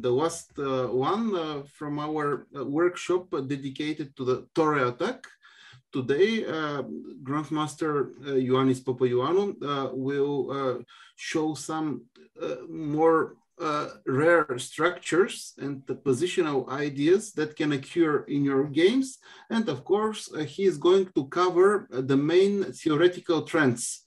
the last one from our workshop dedicated to the Torre Attack. Today, Grandmaster Ioannis Papaioannou will show some more rare structures and the positional ideas that can occur in your games. And of course, he is going to cover the main theoretical trends.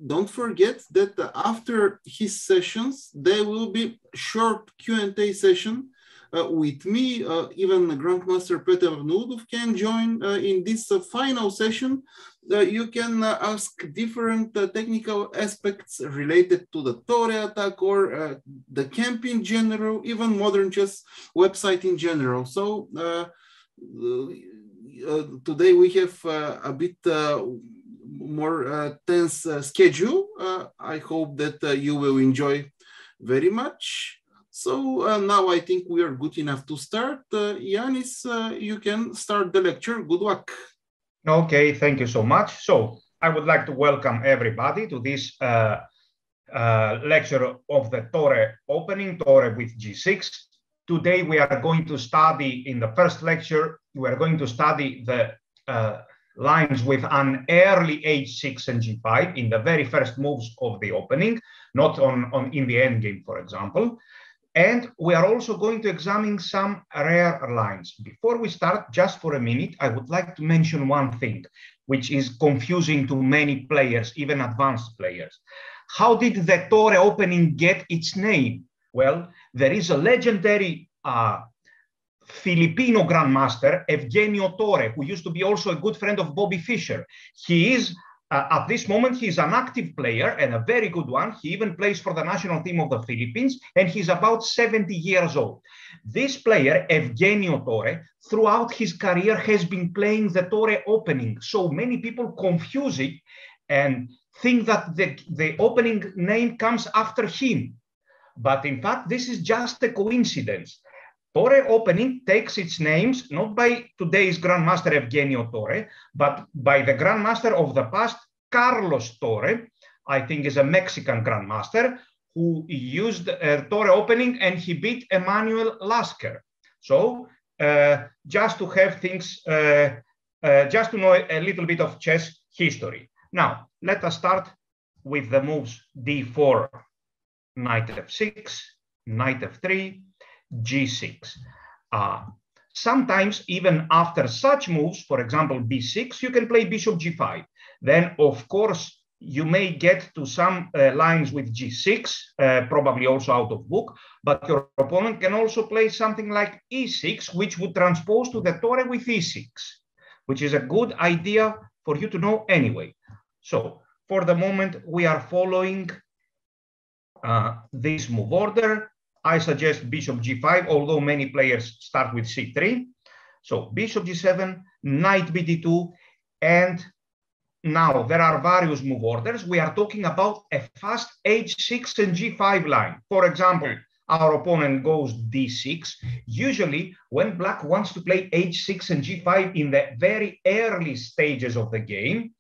Don't forget that after his sessions, there will be short Q&A session with me. Even Grandmaster Papaioannou can join in this final session. You can ask different technical aspects related to the Torre Attack or the camp in general, even modern chess website in general. So today we have a bit more tense schedule. I hope that you will enjoy very much. So now I think we are good enough to start. Ioannis, you can start the lecture. Good luck. Okay, thank you so much. So I would like to welcome everybody to this lecture of the Torre opening, Torre with G6. Today we are going to study, in the first lecture, we are going to study the lines with an early h6 and g5 in the very first moves of the opening, not in the endgame, for example. And we are also going to examine some rare lines. Before we start, just for a minute, I would like to mention one thing, which is confusing to many players, even advanced players. How did the Torre opening get its name? Well, there is a legendary Filipino grandmaster, Eugenio Torre, who used to be also a good friend of Bobby Fischer. He is at this moment, he's an active player and a very good one. He even plays for the national team of the Philippines, and he's about 70 years old. This player, Eugenio Torre, throughout his career has been playing the Torre opening. So many people confuse it and think that the opening name comes after him. But in fact, this is just a coincidence. Torre opening takes its names not by today's Grandmaster Eugenio Torre, but by the Grandmaster of the past, Carlos Torre, I think is a Mexican Grandmaster, who used Torre opening and he beat Emanuel Lasker. So just to have things, just to know a little bit of chess history. Now, let us start with the moves d4, knight f6, knight f3, g6. Sometimes even after such moves, for example, b6, you can play bishop g5. Then, of course, you may get to some lines with g6, probably also out of book, but your opponent can also play something like e6, which would transpose to the Torre with e6, which is a good idea for you to know anyway. So, for the moment, we are following this move order. I suggest bishop g5, although many players start with c3. So bishop g7, knight bd2, and now there are various move orders. We are talking about a fast h6 and g5 line. For example, our opponent goes d6. Usually, when black wants to play h6 and g5 in the very early stages of the game,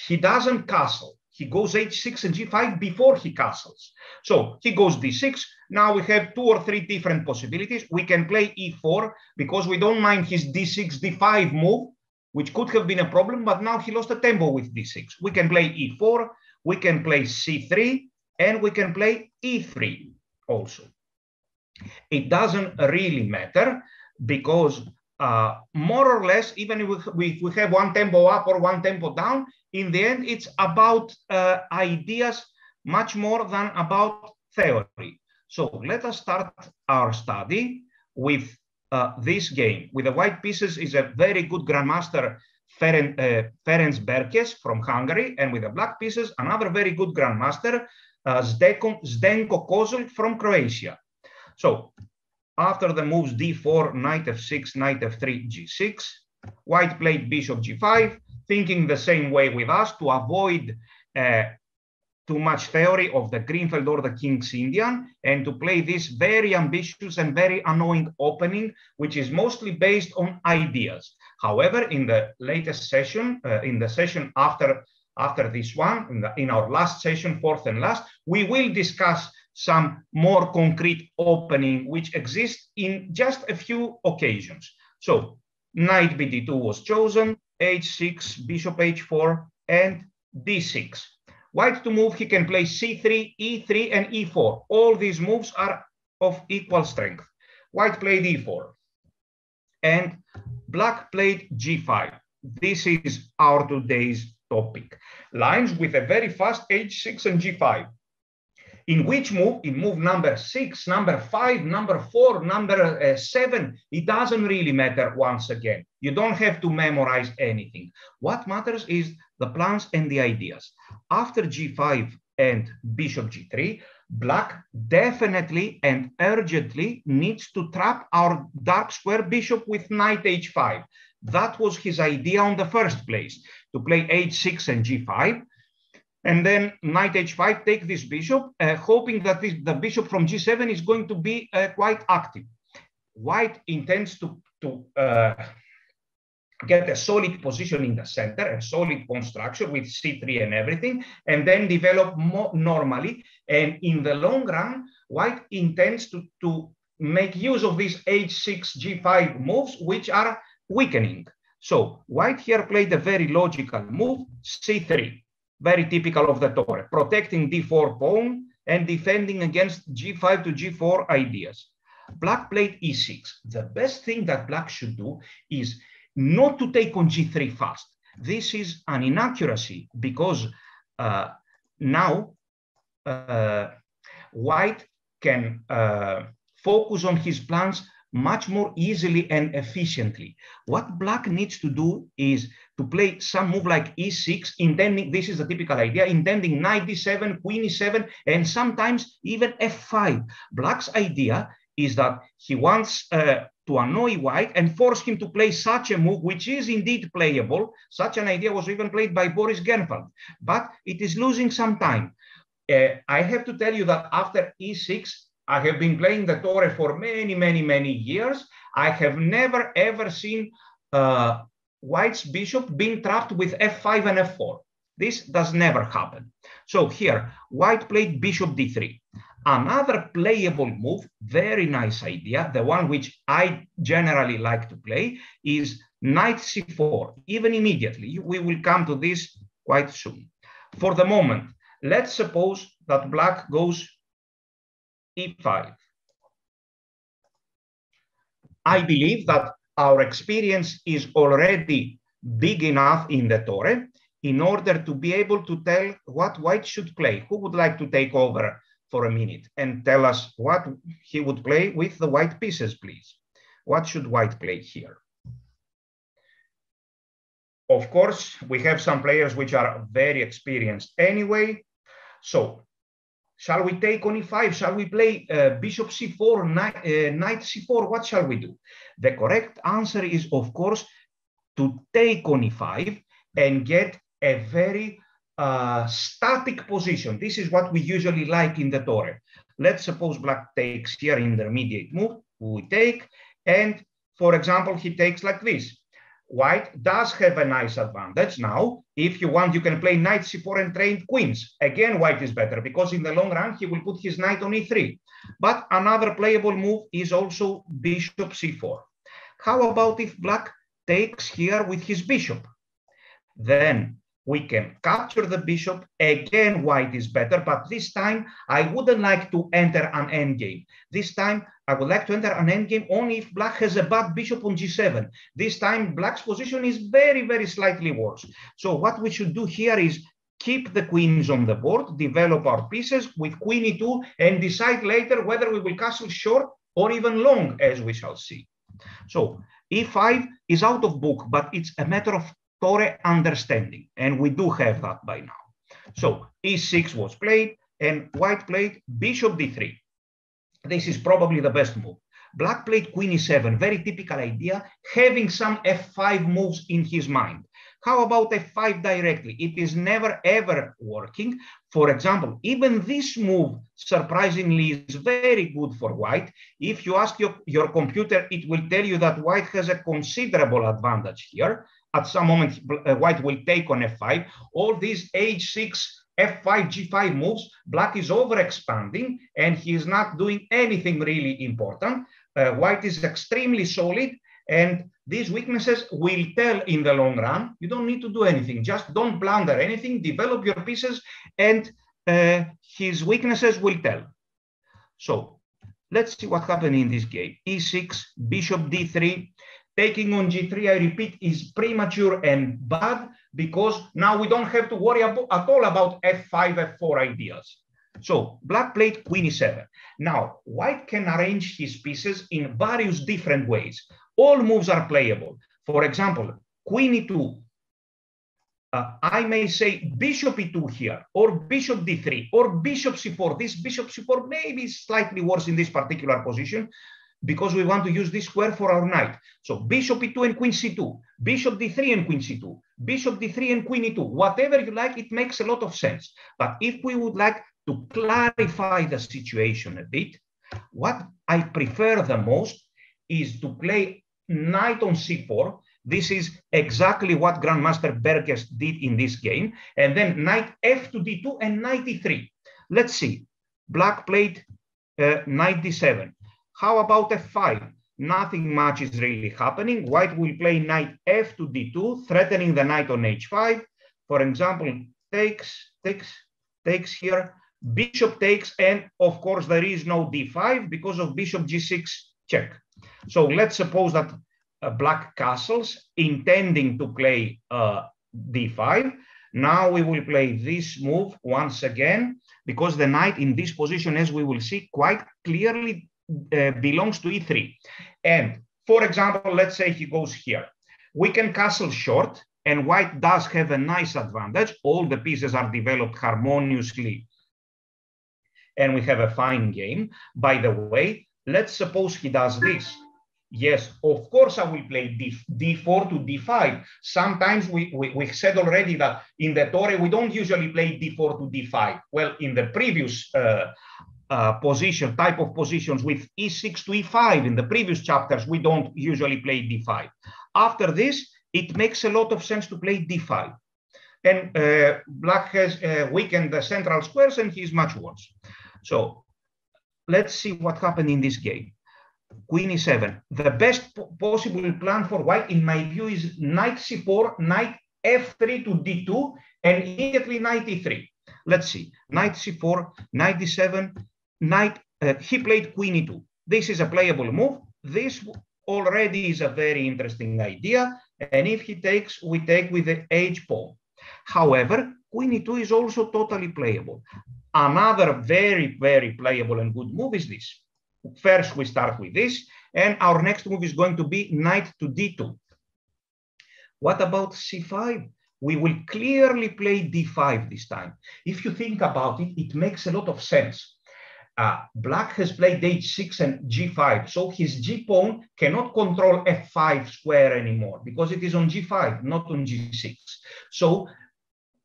he doesn't castle. He goes h6 and g5 before he castles. So he goes d6. Now we have 2 or 3 different possibilities. We can play e4 because we don't mind his d6, d5 move, which could have been a problem, but now he lost a tempo with d6. We can play e4, we can play c3, and we can play e3 also. It doesn't really matter because more or less, even if we have one tempo up or one tempo down, in the end, it's about ideas much more than about theory. So let us start our study with this game. With the white pieces is a very good grandmaster, Ferenc Berkes from Hungary, and with the black pieces, another very good grandmaster, Zdenko Kozul from Croatia. So after the moves d4, knight f6, knight f3, g6, white played bishop g5, thinking the same way with us to avoid too much theory of the Greenfeld or the King's Indian, and to play this very ambitious and very annoying opening, which is mostly based on ideas. However, in the latest session, in the session after this one, in our last session, fourth and last, we will discuss some more concrete opening, which exists in just a few occasions. So knight bd2 was chosen, h6, bishop h4, and d6. White to move, he can play c3, e3, and e4. All these moves are of equal strength. White played e4, and black played g5. This is our today's topic. Lines with a very fast h6 and g5. In which move? In move number 6, number 5, number 4, number 7, it doesn't really matter once again. You don't have to memorize anything. What matters is the plans and the ideas. After g5 and bishop g3, black definitely and urgently needs to trap our dark square bishop with knight h5. That was his idea on the first place, to play h6 and g5. And then knight h5, take this bishop, hoping that the bishop from g7 is going to be quite active. White intends to get a solid position in the center, a solid pawn structure with c3 and everything, and then develop more normally. And in the long run, white intends to make use of these h6, g5 moves, which are weakening. So white here played a very logical move, c3. Very typical of the Torre, protecting d4 pawn and defending against g5 to g4 ideas. Black played e6. The best thing that black should do is not to take on g3 fast. This is an inaccuracy because now white can focus on his plans much more easily and efficiently. What black needs to do is to play some move like e6, intending, this is the typical idea, intending knight d7, queen e7, and sometimes even f5. Black's idea is that he wants to annoy white and force him to play such a move, which is indeed playable. Such an idea was even played by Boris Genfeld, but it is losing some time. I have to tell you that after e6, I have been playing the Torre for many years. I have never ever seen white's bishop being trapped with f5 and f4. This does never happen. So here, white played bishop d3. Another playable move, very nice idea, the one which I generally like to play, is knight c4, even immediately. We will come to this quite soon. For the moment, let's suppose that black goes e5. I believe that our experience is already big enough in the Torre in order to be able to tell what white should play. Who would like to take over for a minute and tell us what he would play with the white pieces, please? What should white play here? Of course, we have some players which are very experienced anyway. So, shall we take on e5? Shall we play bishop c4, knight c4? What shall we do? The correct answer is, of course, to take on e5 and get a very static position. This is what we usually like in the Torre. Let's suppose black takes here, intermediate move. We take, and for example, he takes like this. White does have a nice advantage now. If you want, you can play knight c4 and trade queens. Again, white is better because in the long run, he will put his knight on e3. But another playable move is also bishop c4. How about if black takes here with his bishop? Then we can capture the bishop. Again, white is better, but this time I wouldn't like to enter an endgame. This time I would like to enter an endgame only if black has a bad bishop on g7. This time black's position is very slightly worse. So what we should do here is keep the queens on the board, develop our pieces with queen e2, and decide later whether we will castle short or even long, as we shall see. So e5 is out of book, but it's a matter of Torre understanding, and we do have that by now. So e6 was played, and white played bishop d3. This is probably the best move. Black played queen e7, very typical idea, having some f5 moves in his mind. How about f5 directly? It is never ever working. For example, even this move, surprisingly, is very good for white. If you ask your computer, it will tell you that white has a considerable advantage here. At some moment, white will take on f5. All these h6 f5, g5 moves, black is overexpanding and he is not doing anything really important. White is extremely solid, and these weaknesses will tell in the long run. You don't need to do anything. Just don't blunder anything, develop your pieces, and his weaknesses will tell. So let's see what happened in this game. e6, bishop d3, taking on g3, I repeat, is premature and bad, because now we don't have to worry at all about f5, f4 ideas. So black played queen e7. Now, white can arrange his pieces in various different ways. All moves are playable. For example, queen e2. I may say bishop e2 here, or bishop d3, or bishop c4. This bishop c4 may be slightly worse in this particular position, because we want to use this square for our knight. So bishop e2 and queen c2, bishop d3 and queen c2, bishop d3 and queen e2. Whatever you like, it makes a lot of sense. But if we would like to clarify the situation a bit, what I prefer the most is to play knight on c4. This is exactly what Grandmaster Berges did in this game. And then knight f to d2 and knight e3. Let's see. Black played knight d7. How about f5? Nothing much is really happening. White will play knight f to d2, threatening the knight on h5. For example, takes here, bishop takes, and of course there is no d5 because of bishop g6 check. So let's suppose that black castles, intending to play d5. Now we will play this move once again, because the knight in this position, as we will see, quite clearly belongs to e3. And for example, let's say he goes here. We can castle short, and white does have a nice advantage. All the pieces are developed harmoniously, and we have a fine game. By the way, let's suppose he does this. Yes, of course, I will play d4 to d5. Sometimes we said already that in the Torre, we don't usually play d4 to d5. Well, in the previous type of positions with e6 to e5, in the previous chapters, we don't usually play d5. After this, it makes a lot of sense to play d5. And black has weakened the central squares, and he's much worse. So let's see what happened in this game. Queen e7. The best possible plan for white, in my view, is knight c4, knight f3 to d2, and immediately knight e3. Let's see. Knight c4, knight d7, knight. He played queen e2. This is a playable move. This already is a very interesting idea. And if he takes, we take with the h pawn. However, queen e2 is also totally playable. Another very, very playable and good move is this. First, we start with this, and our next move is going to be knight to d2. What about c5? We will clearly play d5 this time. If you think about it, it makes a lot of sense. Black has played h6 and g5, so his g-pawn cannot control f5 square anymore, because it is on g5, not on g6. So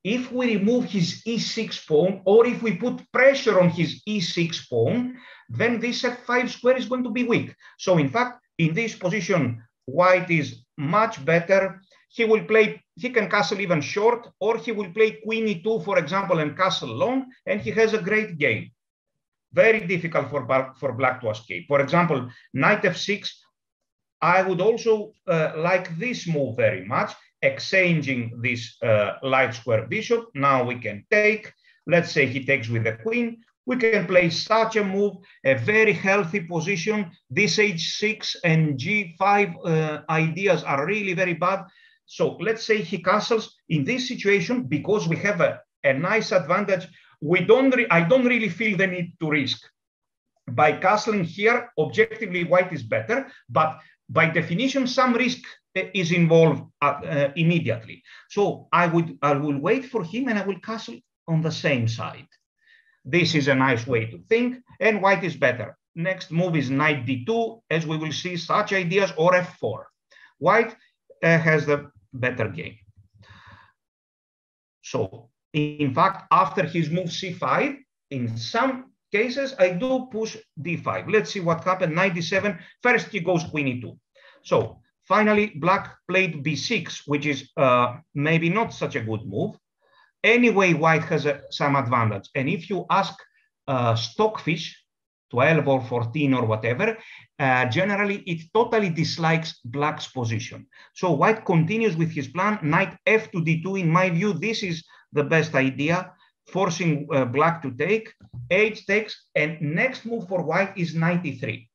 if we remove his e6 pawn, or if we put pressure on his e6 pawn, then this f5 square is going to be weak. So in fact, in this position, white is much better. He can castle even short, or he will play queen e2, for example, and castle long, and he has a great game. Very difficult for black to escape. For example, knight f6, I would also like this move very much, exchanging this light square bishop. Now we can take, let's say he takes with the queen. We can play such a move, a very healthy position. This h6 and g5 ideas are really very bad. So let's say he castles. In this situation, because we have a nice advantage, I don't really feel the need to risk. By castling here, objectively, white is better, but by definition, some risk is involved immediately. So I will wait for him, and I will castle on the same side. This is a nice way to think, and white is better. Next move is knight d2, as we will see such ideas, or f4. White has the better game. So in fact, after his move c5, in some cases, I do push d5. Let's see what happened. Knight d7. First, he goes queen e2. So finally, black played b6, which is maybe not such a good move. anyway, white has some advantage. And if you ask Stockfish, 12 or 14 or whatever, generally it totally dislikes black's position. So white continues with his plan, knight f to d2. In my view, this is the best idea, forcing black to take. H takes, and next move for white is knight e3.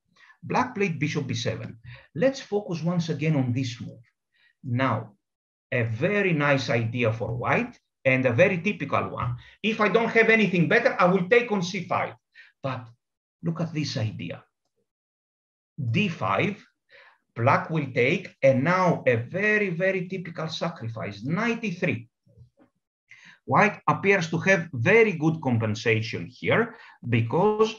Black played bishop b7. Let's focus once again on this move. Now, a very nice idea for white and a very typical one. If I don't have anything better, I will take on c5. But look at this idea. d5, black will take, and now a very, very typical sacrifice, knight e3. White appears to have very good compensation here because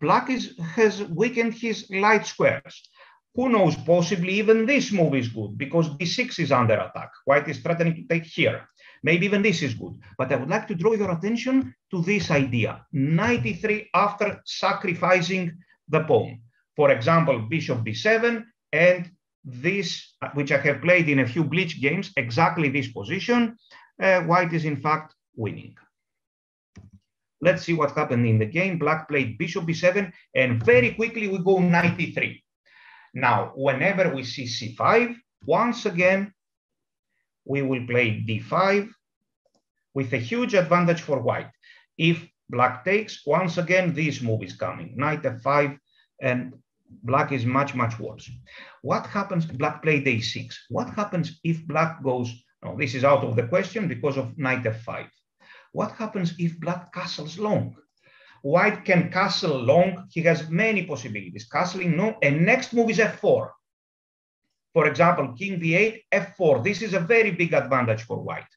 black has weakened his light squares. Who knows, possibly even this move is good because d6 is under attack. White is threatening to take here. Maybe even this is good. But I would like to draw your attention to this idea. Knight e3 after sacrificing the pawn. For example, bishop b7 and this, which I have played in a few Blitz games, exactly this position. White is in fact winning. Let's see what happened in the game. Black played bishop b7 and very quickly we go knight e3. Now, whenever we see c5, once again, we will play d5 with a huge advantage for white. If black takes, once again, this move is coming, knight f5, and black is much, much worse. What happens? Black played a6. What happens if black goes, no, this is out of the question because of knight f5. What happens if black castles long? White can castle long. He has many possibilities. Castling, no. And next move is f4. For example, king b8, f4. This is a very big advantage for white.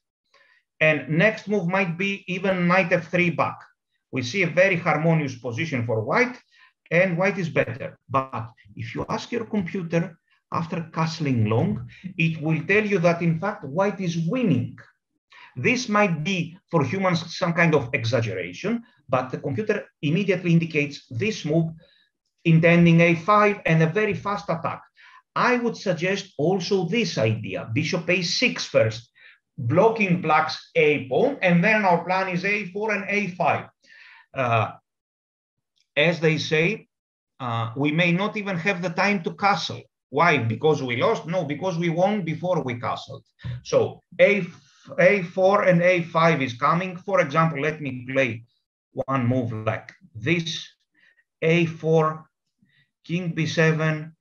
And next move might be even knight f3 back. We see a very harmonious position for white, and white is better. But if you ask your computer after castling long, it will tell you that in fact white is winning. This might be for humans some kind of exaggeration, but the computer immediately indicates this move intending a5 and a very fast attack. I would suggest also this idea, bishop a6 first, blocking black's a pawn, and then our plan is a4 and a5. As they say, we may not even have the time to castle. Why? Because we lost? No, because we won before we castled. So a4 and a5 is coming. For example, let me play one move like this. a4, king b7,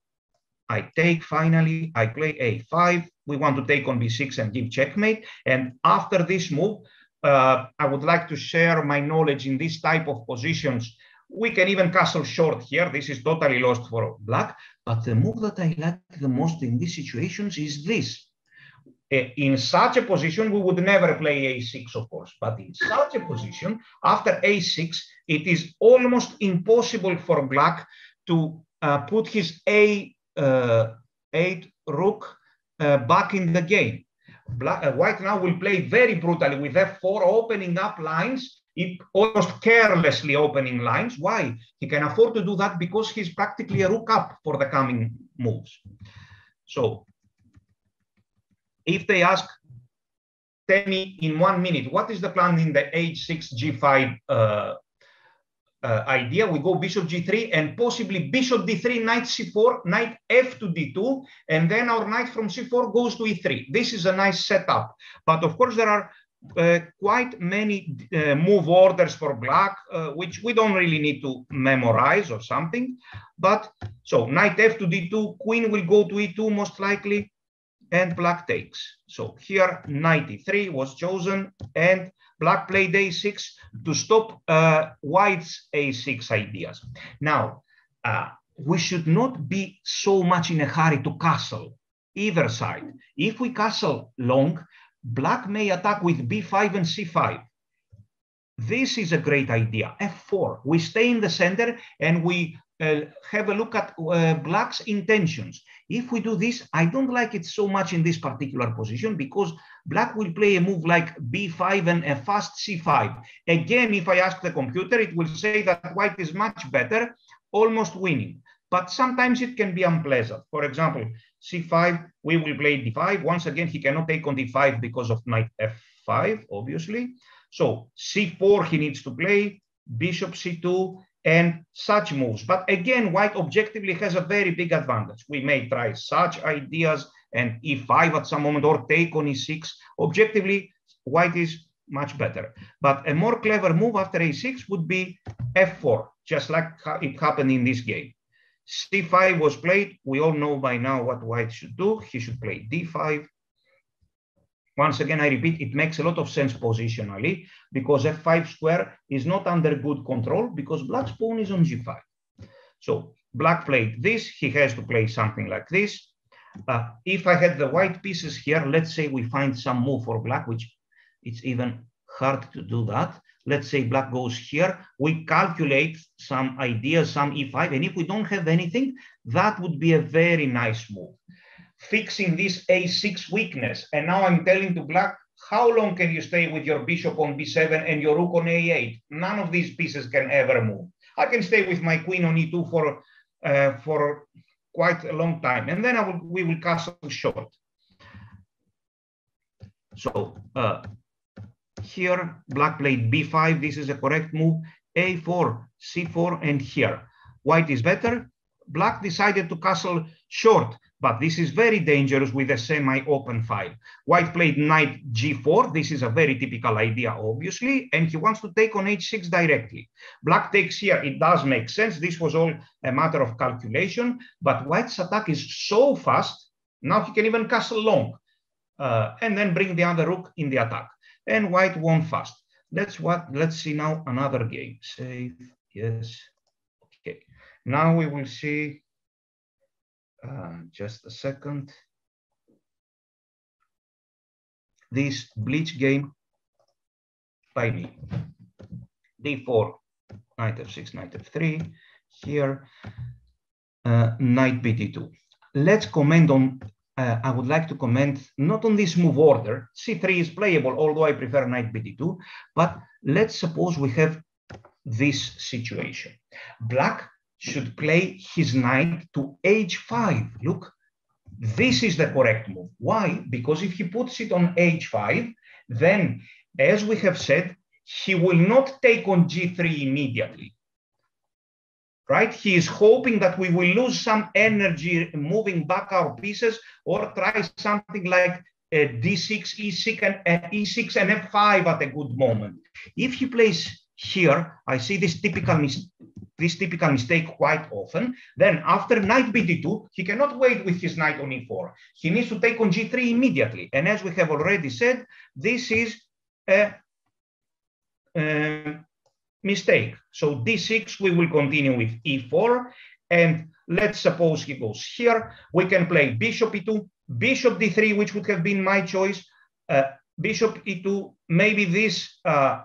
I take finally, I play a5. We want to take on b6 and give checkmate. And after this move, I would like to share my knowledge in this type of positions. We can even castle short here. This is totally lost for black. But the move that I like the most in these situations is this. In such a position, we would never play a6, of course. But in such a position, after a6, it is almost impossible for black to put his a8 rook back in the game. White now will play very brutally with f4, opening up lines, almost carelessly opening lines. Why? He can afford to do that because he's practically a rook up for the coming moves. So if they ask, tell me in 1 minute, what is the plan in the h6, g5 idea? We go bishop g3 and possibly bishop d3, knight c4, knight f to d2, and then our knight from c4 goes to e3. This is a nice setup. But of course, there are quite many move orders for black, which we don't really need to memorize or something. But so knight f to d2, queen will go to e2 most likely, and black takes. So here knight e3 was chosen, and black played a6 to stop white's a6 ideas. Now, we should not be so much in a hurry to castle either side. If we castle long, black may attack with b5 and c5. This is a great idea. f4. We stay in the center and we have a look at black's intentions. If we do this, I don't like it so much in this particular position because black will play a move like b5 and a fast c5. Again, if I ask the computer, it will say that white is much better, almost winning. But sometimes it can be unpleasant. For example, c5, we will play d5. Once again, he cannot take on d5 because of knight f5, obviously. So c4 he needs to play, bishop c2, and such moves. But again, white objectively has a very big advantage. We may try such ideas and e5 at some moment, or take on e6. Objectively, white is much better. But a more clever move after a6 would be f4, just like it happened in this game. c5 was played. We all know by now what white should do. He should play d5. Once again, I repeat, it makes a lot of sense positionally because f5 square is not under good control because black's pawn is on g5. So black played this. He has to play something like this. If I had the white pieces here, let's say we find some move for black, which it's even hard to do that. Let's say black goes here. We calculate some ideas, some e5. And if we don't have anything, that would be a very nice move. Fixing this a6 weakness. And now I'm telling to black, how long can you stay with your bishop on b7 and your rook on a8? None of these pieces can ever move. I can stay with my queen on e2 for quite a long time. And then we will castle short. So here, black played b5. This is a correct move. a4, c4, and here. White is better. Black decided to castle short, but this is very dangerous with a semi-open file. White played knight g4. This is a very typical idea, obviously, and he wants to take on h6 directly. Black takes here. It does make sense. This was all a matter of calculation, but white's attack is so fast. Now he can even castle long and then bring the other rook in the attack. And white won fast. Let's see now another game. Save, yes. Okay. Now we will see, just a second, this bleach game by me. d4, knight f6, knight f3, here, knight bd2. Let's comment on, I would like to comment not on this move order. c3 is playable, although I prefer knight bd2, but let's suppose we have this situation. Black should play his knight to h5. Look, this is the correct move. Why? Because if he puts it on h5, then, as we have said, he will not take on g3 immediately. Right? He is hoping that we will lose some energy moving back our pieces or try something like d6, e6 and f5 at a good moment. If he plays here, I see this typical mistake quite often. Then after knight bd2, he cannot wait with his knight on e4. He needs to take on g3 immediately. And as we have already said, this is a mistake. So d6, we will continue with e4. And let's suppose he goes here. We can play bishop e2, bishop d3, which would have been my choice. Bishop e2, maybe this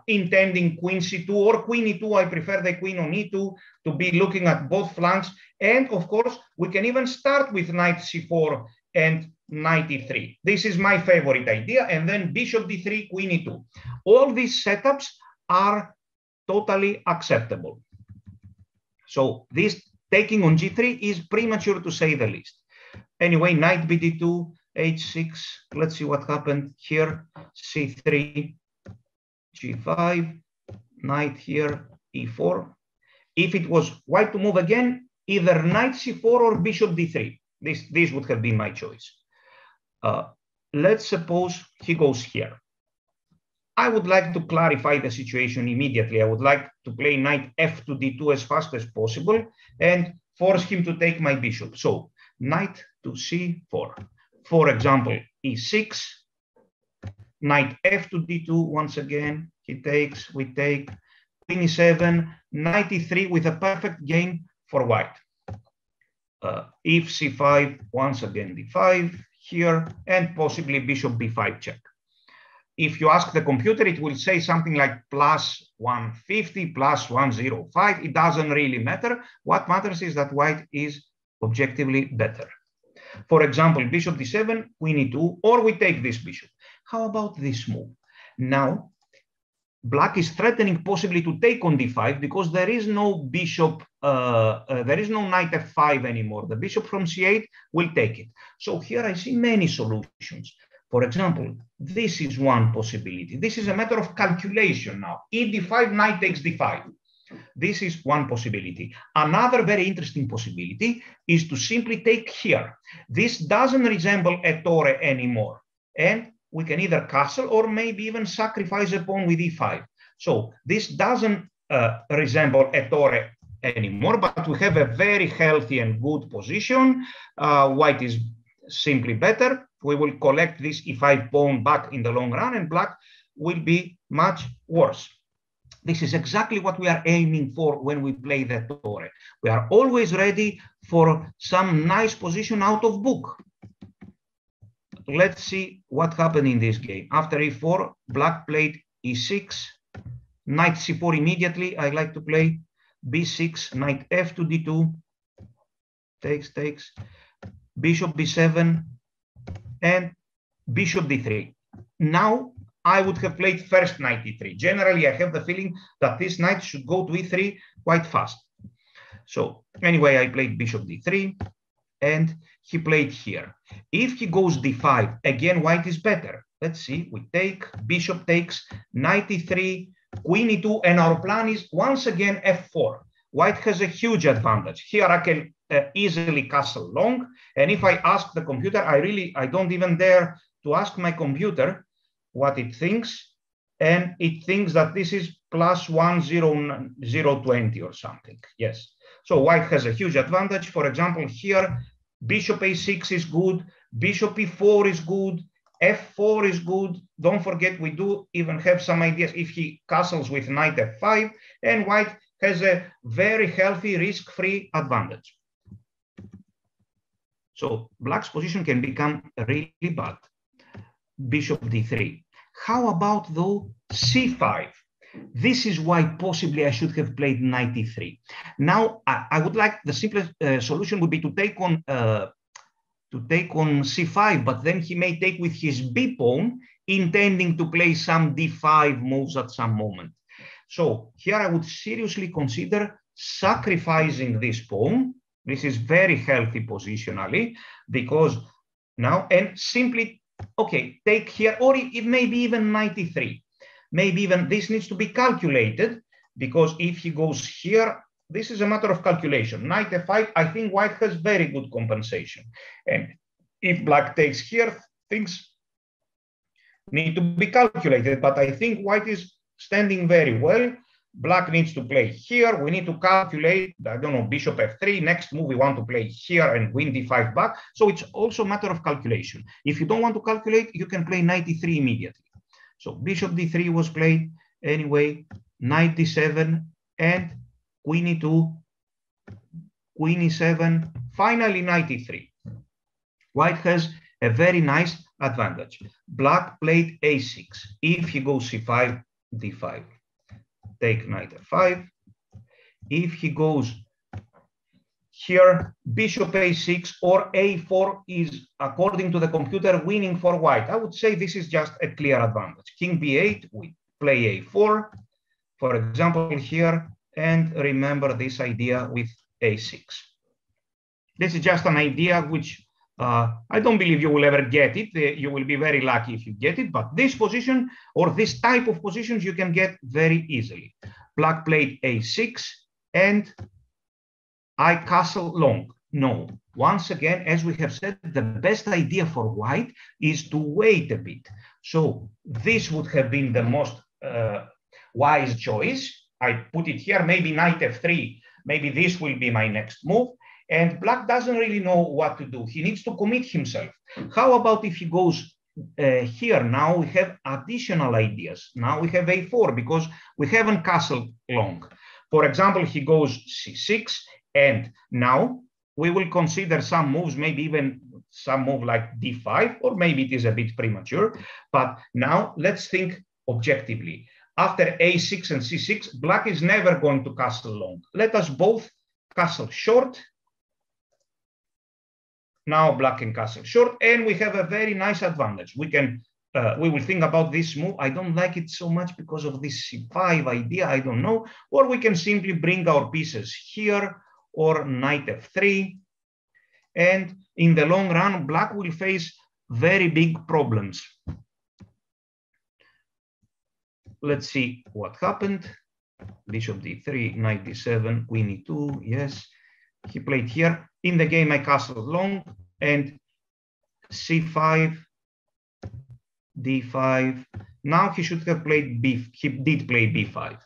intending queen c2 or queen e2. I prefer the queen on e2 to be looking at both flanks. And of course, we can even start with knight c4 and knight e3. This is my favorite idea. And then bishop d3, queen e2. All these setups are totally acceptable. So this taking on g3 is premature to say the least. Anyway, knight bd2, h6, let's see what happened here, c3, g5, knight here, e4. If it was white to move again, either knight c4 or bishop d3. This would have been my choice. Let's suppose he goes here. I would like to clarify the situation immediately. I would like to play knight f to d2 as fast as possible and force him to take my bishop. So knight to c4. For example, e6, knight f to d2, once again, he takes, we take, queen e7, knight e3 with a perfect game for white. If c5, once again d5 here, and possibly bishop b5 check. If you ask the computer, it will say something like plus 150, plus 105. It doesn't really matter. What matters is that white is objectively better. For example, bishop d7, queen e2, or we take this bishop. How about this move? Now, black is threatening possibly to take on d5 because there is no bishop, there is no knight f5 anymore. The bishop from c8 will take it. So here I see many solutions. For example, this is one possibility. This is a matter of calculation now. E d5, knight takes d5. This is one possibility. Another very interesting possibility is to simply take here. This doesn't resemble a torre anymore. And we can either castle or maybe even sacrifice a pawn with e5. So this doesn't resemble a torre anymore, but we have a very healthy and good position. White is simply better. We will collect this e5 pawn back in the long run, and black will be much worse. This is exactly what we are aiming for when we play the torre. We are always ready for some nice position out of book. Let's see what happened in this game. After e4, black played e6, knight c4 immediately. I like to play b6, knight f to d2, takes, bishop b7, and bishop d3. Now, I would have played first knight e3. Generally, I have the feeling that this knight should go to e3 quite fast. So anyway, I played bishop d3, and he played here. If he goes d5, again, white is better. Let's see, we take, bishop takes, knight e3, queen e2, and our plan is once again f4. White has a huge advantage. Here I can easily castle long, and if I ask the computer, I don't even dare to ask my computer what it thinks, and it thinks that this is +1, 0, 0, 20 or something. Yes. So white has a huge advantage. For example, here, bishop a6 is good, bishop e4 is good, f4 is good. Don't forget, we do even have some ideas if he castles with knight f5, and white has a very healthy, risk-free advantage. So black's position can become really bad. Bishop d3. How about though c5? This is why possibly I should have played knight e3. Now I would like, the simplest solution would be to take on c5, but then he may take with his b pawn, intending to play some d5 moves at some moment. So here I would seriously consider sacrificing this pawn. This is very healthy positionally, because now, and simply, okay, take here, or it may be even knight e3. Maybe even this needs to be calculated, because if he goes here, this is a matter of calculation. Knight f5, I think white has very good compensation. And if black takes here, things need to be calculated, but I think white is standing very well. Black needs to play here. We need to calculate, I don't know, bishop f3. Next move, we want to play here and win d5 back. So it's also a matter of calculation. If you don't want to calculate, you can play knight e3 immediately. So bishop d3 was played anyway, knight d7, and queen e2, queen e7, finally knight e3. White has a very nice advantage. Black played a6. If he goes c5, d5. Take knight f5. If he goes here, bishop a6 or a4 is, according to the computer, winning for white. I would say this is just a clear advantage. King b8, we play a4, for example, here, and remember this idea with a6. This is just an idea which I don't believe you will ever get it. You will be very lucky if you get it, but this position or this type of positions you can get very easily. Black played a6 and I castle long. No, once again, as we have said, the best idea for white is to wait a bit. So this would have been the most wise choice. I put it here, maybe knight f3, maybe this will be my next move. And black doesn't really know what to do. He needs to commit himself. How about if he goes here? Now we have additional ideas. Now we have a4 because we haven't castled long. For example, he goes c6, and now we will consider some moves, maybe even some move like d5, or maybe it is a bit premature. But now let's think objectively. After a6 and c6, black is never going to castle long. Let us both castle short. Now black can castle short, and we have a very nice advantage. We can, we will think about this move. I don't like it so much because of this c5 idea, I don't know. Or we can simply bring our pieces here, or knight f3. And in the long run, black will face very big problems. Let's see what happened. Bishop d3, knight d7, queen e2. Yes, he played here. In the game, I castled long, and c5, d5. Now he should have played b. He did play b5,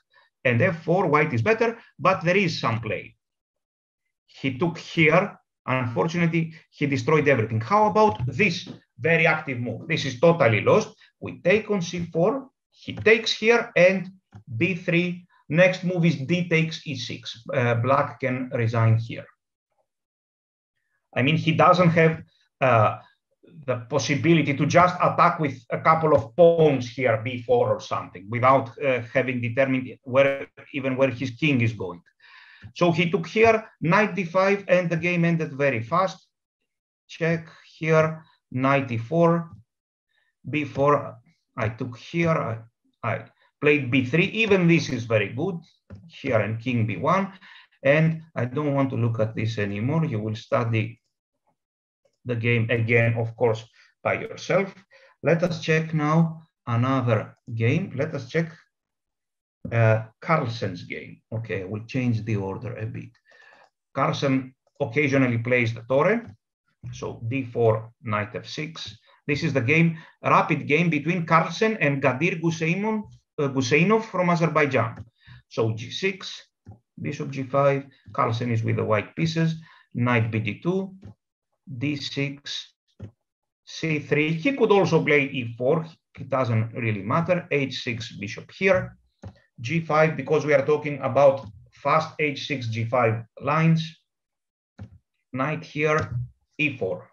and f4. White is better, but there is some play. He took here. Unfortunately, he destroyed everything. How about this very active move? This is totally lost. We take on c4. He takes here, and b3. Next move is d takes e6. Black can resign here. I mean, he doesn't have the possibility to just attack with a couple of pawns here, b4 or something, without having determined where his king is going. So he took here, knight d5, and the game ended very fast. Check here, knight e4, b4. I took here, I played b3. Even this is very good here, and king b1. And I don't want to look at this anymore. You will study the game again, of course, by yourself. Let us check now another game. Let us check Carlsen's game. Okay, we'll change the order a bit. Carlsen occasionally plays the Torre. So d4, knight f6. This is the game, a rapid game between Carlsen and Gadir Guseynov from Azerbaijan. So g6, bishop g5, Carlsen is with the white pieces, knight bd2, d6, c3. He could also play e4, it doesn't really matter, h6, bishop here, g5, because we are talking about fast h6, g5 lines, knight here, e4.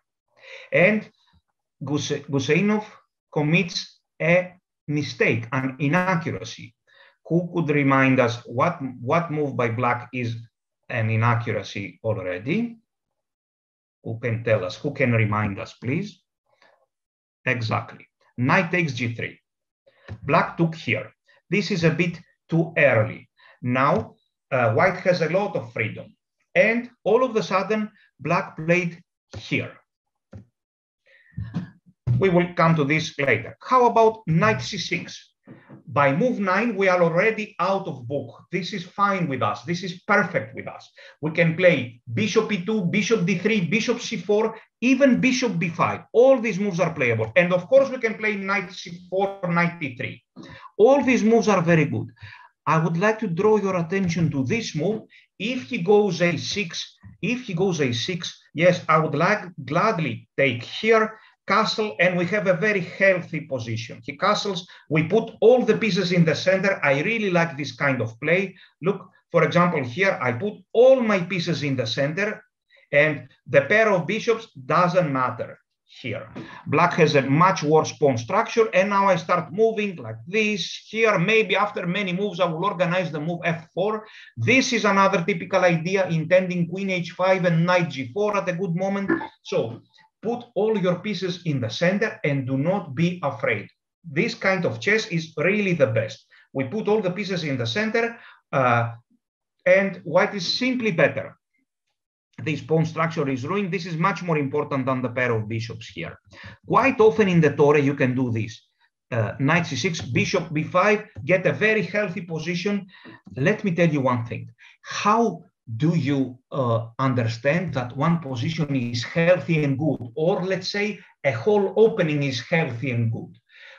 And Guseynov commits a mistake, an inaccuracy. Who could remind us what move by black is an inaccuracy already? Who can tell us? Who can remind us, please? Exactly. Knight takes g3. Black took here. This is a bit too early. Now, white has a lot of freedom. And all of a sudden, black played here. We will come to this later. How about knight c6? By move 9, we are already out of book. This is fine with us. This is perfect with us. We can play bishop e2, bishop d3, bishop c4, even bishop b5. All these moves are playable. And of course, we can play knight c4, knight d3. All these moves are very good. I would like to draw your attention to this move. If he goes a6, yes, I would gladly take here, castle, and we have a very healthy position. He castles, we put all the pieces in the center. I really like this kind of play. Look, for example, here I put all my pieces in the center, and the pair of bishops doesn't matter here. Black has a much worse pawn structure, and now I start moving like this. Here, maybe after many moves, I will organize the move f4. This is another typical idea, intending queen h5 and knight g4 at a good moment. So put all your pieces in the center and do not be afraid. This kind of chess is really the best. We put all the pieces in the center, and white is simply better. This pawn structure is ruined. This is much more important than the pair of bishops here. Quite often in the Torre, you can do this. Knight c6, bishop b5, get a very healthy position. Let me tell you one thing. How do you understand that one position is healthy and good? Or let's say a whole opening is healthy and good?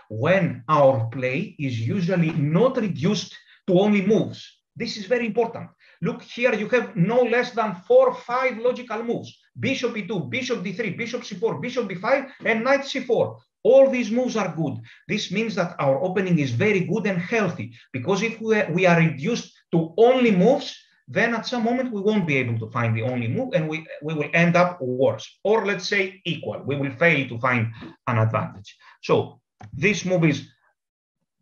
When our play is usually not reduced to only moves. This is very important. Look here, you have no less than 4 or 5 logical moves. Bishop e2, bishop d3, bishop c4, bishop b5, and knight c4. All these moves are good. This means that our opening is very good and healthy, because if we are reduced to only moves, then at some moment we won't be able to find the only move, and we will end up worse, or let's say equal. We will fail to find an advantage. So this move is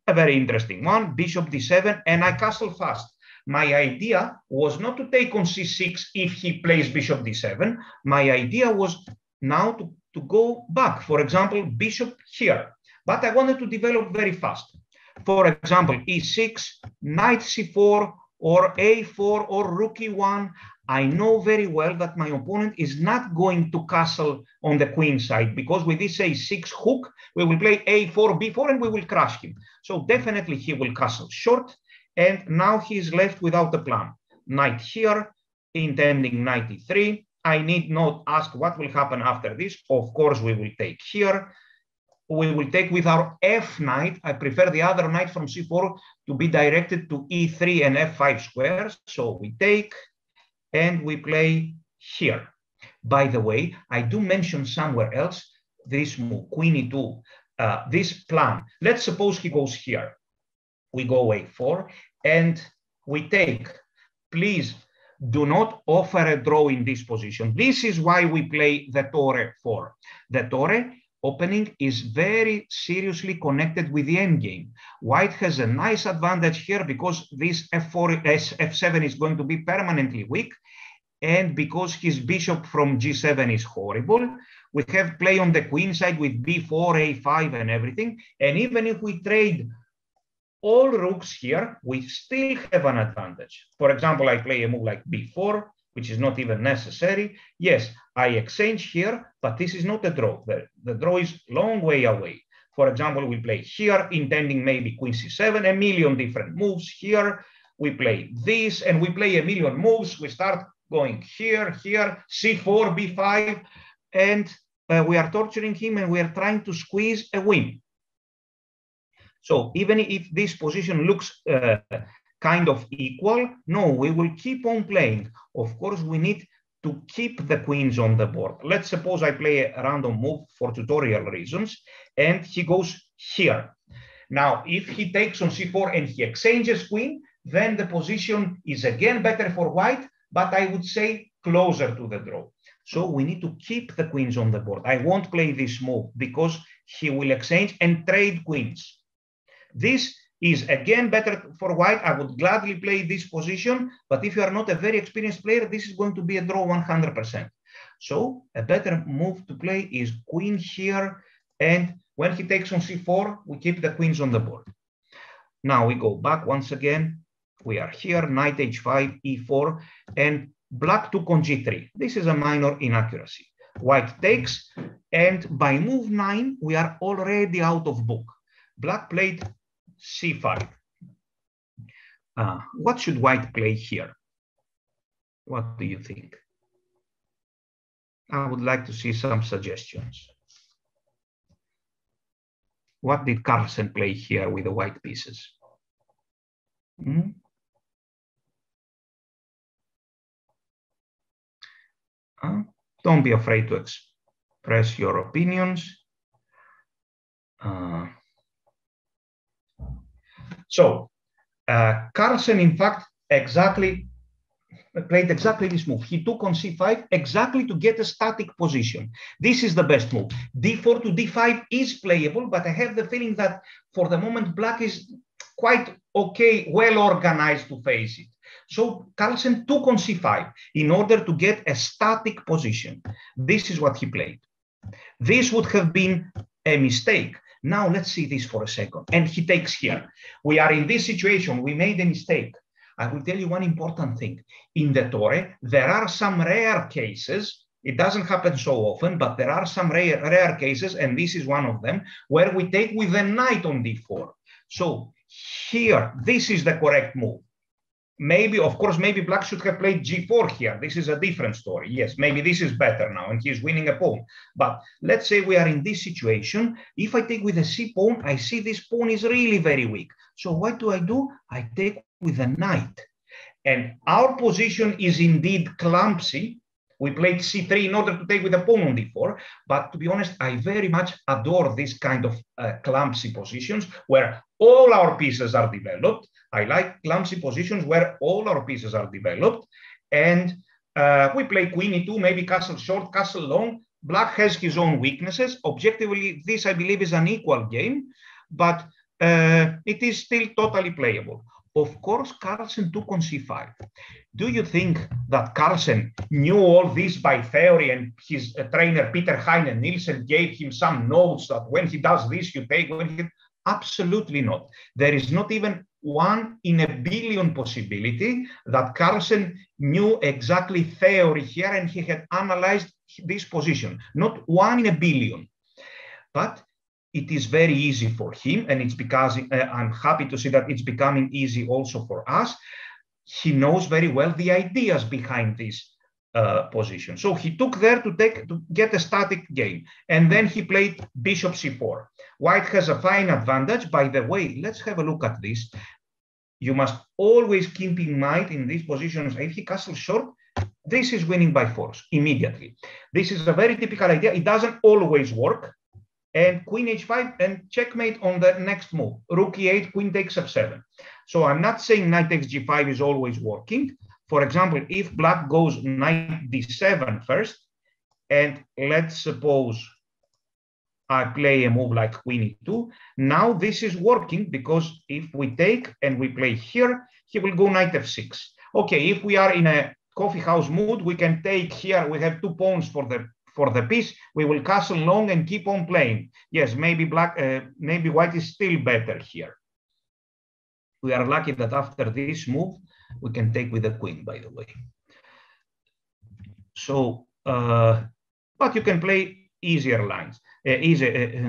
a very interesting one, bishop d7, and I castle fast. My idea was not to take on c6 if he plays bishop d7. My idea was now to go back, for example, bishop here. But I wanted to develop very fast. For example, e6, knight c4, or a4, or rook e1. I know very well that my opponent is not going to castle on the queen side, because with this a6 hook, we will play a4, b4, and we will crush him. So definitely he will castle short, and now he is left without a plan. Knight here, intending knight e3. I need not ask what will happen after this. Of course, we will take here. We will take with our f knight. I prefer the other knight from c4 to be directed to e3 and f5 squares. So we take, and we play here. By the way, I do mention somewhere else this move, queen e2, this plan. Let's suppose he goes here. We go a4, and we take. Please do not offer a draw in this position. This is why we play the Torre 4. The Torre opening is very seriously connected with the endgame. White has a nice advantage here because this f7 is going to be permanently weak, and because his bishop from g7 is horrible. We have play on the queen side with b4, a5, and everything. And even if we trade all rooks here, we still have an advantage. For example, I play a move like b4, which is not even necessary. Yes, I exchange here, but this is not a draw. The draw is long way away. For example, we play here, intending maybe queen c7, a million different moves here. We play this, and we play a million moves. We start going here, here, c4, b5, and we are torturing him, and we are trying to squeeze a win. So even if this position looks kind of equal, no, we will keep on playing. Of course, we need to keep the queens on the board. Let's suppose I play a random move for tutorial reasons, and he goes here. Now, if he takes on c4 and he exchanges queen, then the position is again better for white, but I would say closer to the draw. So we need to keep the queens on the board. I won't play this move because he will exchange and trade queens. This is again better for white. I would gladly play this position, but if you are not a very experienced player, this is going to be a draw 100%. So a better move to play is queen here, and when he takes on c4, we keep the queens on the board. Now we go back once again. We are here, knight h5, e4, and black took on g3. This is a minor inaccuracy. White takes, and by move 9, we are already out of book. Black played c5. What should white play here? What do you think? I would like to see some suggestions. What did Carlsen play here with the white pieces? Don't be afraid to express your opinions. So Carlsen, in fact, played exactly this move. He took on c5 exactly to get a static position. This is the best move. d4 to d5 is playable, but I have the feeling that for the moment, black is quite okay, well organized to face it. So Carlsen took on c5 in order to get a static position. This is what he played. This would have been a mistake. Now let's see this for a second. And he takes here. We are in this situation. We made a mistake. I will tell you one important thing. In the Torre, there are some rare cases. It doesn't happen so often, but there are some rare cases, and this is one of them, where we take with a knight on d4. So here, this is the correct move. Maybe, of course, maybe black should have played g4 here. This is a different story. Yes, maybe this is better now, and he's winning a pawn. But let's say we are in this situation. If I take with a c pawn, I see this pawn is really very weak. So what do? I take with a knight. And our position is indeed clumsy. We played c3 in order to take with a pawn on d4. But to be honest, I very much adore this kind of clumsy positions where all our pieces are developed. I like clumsy positions where all our pieces are developed. And we play queen e2, maybe castle short, castle long. Black has his own weaknesses. Objectively, this, I believe, is an equal game, but it is still totally playable. Of course, Carlsen took on c5. Do you think that Carlsen knew all this by theory and his trainer Peter Heine Nielsen gave him some notes that when he does this, you take when he... Absolutely not. There is not even one in a billion possibility that Carlsen knew exactly theory here and he had analyzed this position. Not one in a billion. But it is very easy for him, and it's because I'm happy to see that it's becoming easy also for us. He knows very well the ideas behind this position. So he took there to get a static game, and then he played bishop c4. White has a fine advantage. By the way, let's have a look at this. You must always keep in mind in these positions, if he castles short, this is winning by force immediately. This is a very typical idea. It doesn't always work. And queen h5 and checkmate on the next move. Rook e8, queen takes f7. So I'm not saying knight takes g5 is always working. For example, if black goes knight d7 first, and let's suppose I play a move like queen e2, now this is working because if we take and we play here, he will go knight f6. Okay, if we are in a coffee house mood, we can take here, we have 2 pawns for the piece, we will castle long and keep on playing. Yes, maybe maybe white is still better here. We are lucky that after this move, we can take with the queen, by the way. So, but you can play easier lines,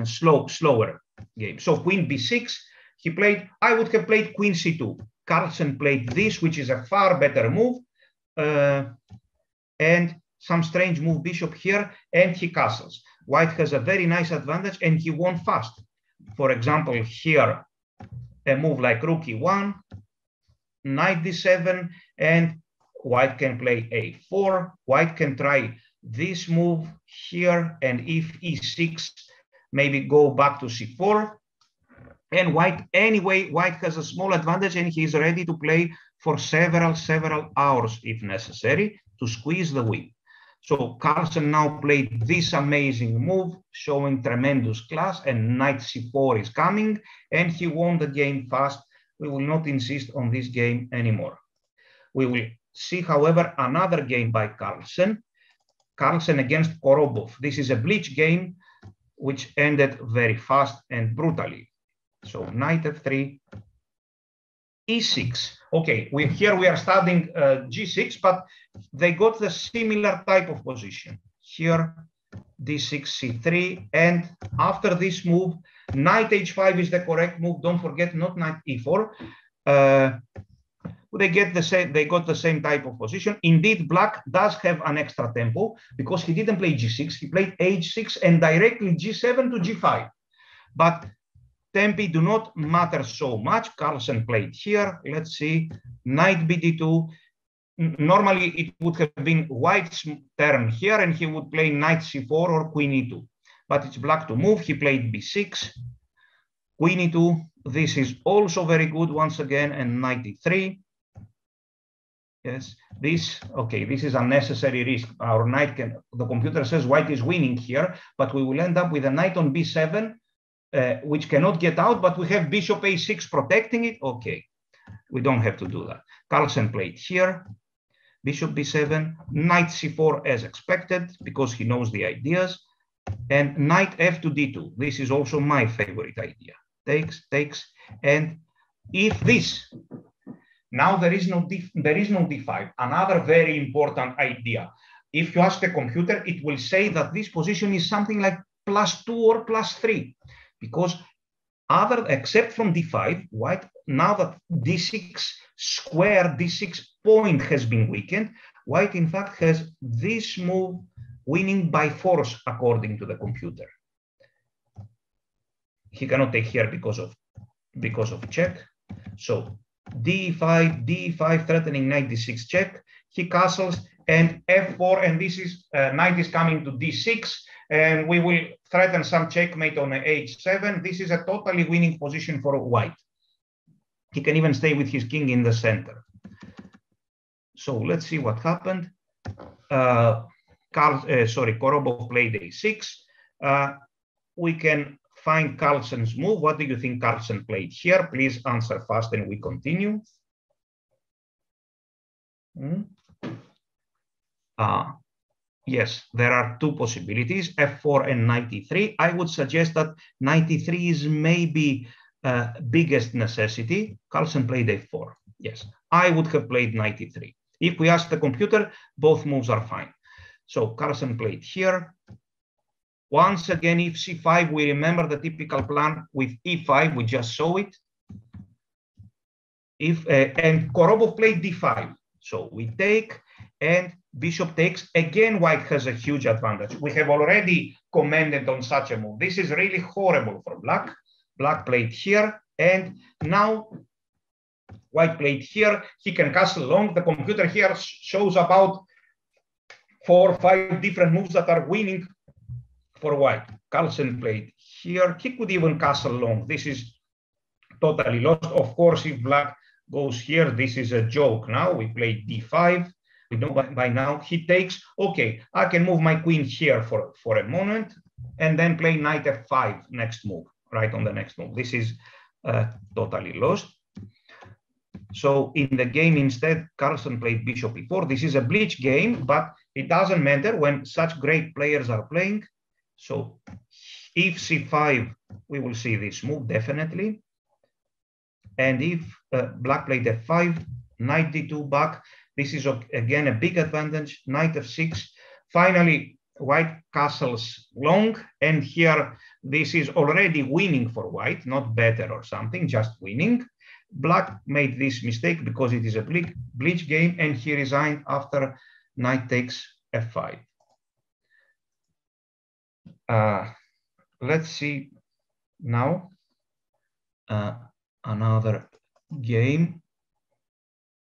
slower game. So queen b6, he played, I would have played queen c2. Carlsen played this, which is a far better move. And some strange move bishop here, and he castles. White has a very nice advantage, and he won fast. For example, here, a move like rook e1, knight d7, and white can play a4. White can try this move here, and if e6, maybe go back to c4. And white, anyway, white has a small advantage, and he's ready to play for several hours, if necessary, to squeeze the win. So Carlsen now played this amazing move, showing tremendous class, and knight c4 is coming, and he won the game fast. We will not insist on this game anymore. We will see, however, another game by Carlsen. Carlsen against Korobov. This is a bleach game, which ended very fast and brutally. So knight f3, e6. Okay, here we are studying g6, but they got the similar type of position. Here, d6, c3, and after this move, knight h5 is the correct move. Don't forget, not knight e4. They got the same type of position. Indeed, black does have an extra tempo because he didn't play g6. He played h6 and directly g7 to g5. But tempi do not matter so much. Carlsen played here. Let's see, knight bd2. Normally, it would have been white's turn here, and he would play knight c4 or queen e2. But it's black to move. He played b6, queen e2. This is also very good once again, and knight e3. Yes, this is unnecessary risk. Our knight the computer says white is winning here, but we will end up with a knight on b7, which cannot get out, but we have bishop a6 protecting it. Okay, we don't have to do that. Carlsen played here, bishop b7, knight c4 as expected, because he knows the ideas, and knight f to d2. This is also my favorite idea. Takes, and if this, now there is no d5. Another very important idea. If you ask the computer, it will say that this position is something like +2 or +3. Because except from d5, white, now that d6 square, d6 point has been weakened, white in fact has this move winning by force according to the computer. He cannot take here because of check. So d5 threatening knight d6 check. He castles and f4, and this is knight is coming to d6. And we will threaten some checkmate on h7. This is a totally winning position for white. He can even stay with his king in the center. So let's see what happened. Korobov played a6. We can find Carlsen's move. What do you think Carlsen played here? Please answer fast and we continue. Yes, there are two possibilities, f4 and knight e3. I would suggest that knight e3 is maybe biggest necessity. Carlsen played a4. Yes, I would have played knight e3. If we ask the computer, both moves are fine. So Carlsen played here. Once again, if c5, we remember the typical plan with e5, we just saw it. And Korobov played d5. So we take, and bishop takes. Again, white has a huge advantage. We have already commented on such a move. This is really horrible for black. Black played here, and now white played here. He can castle long. The computer here shows about 4 or 5 different moves that are winning for white. Carlsen played here. He could even castle long. This is totally lost. Of course, if black goes here, this is a joke. Now we play d5. We know by now he takes. Okay, I can move my queen here for a moment and then play knight f5 next move, right on the next move. This is totally lost. So in the game instead, Carlsen played bishop e4. This is a bleach game, but it doesn't matter when such great players are playing. So if c5, we will see this move definitely. And if black played f5, knight d2 back, this is again a big advantage, knight f6. Finally, white castles long, and here this is already winning for white, not better or something, just winning. Black made this mistake because it is a bleach game, and he resigned after knight takes f5. Let's see now another game.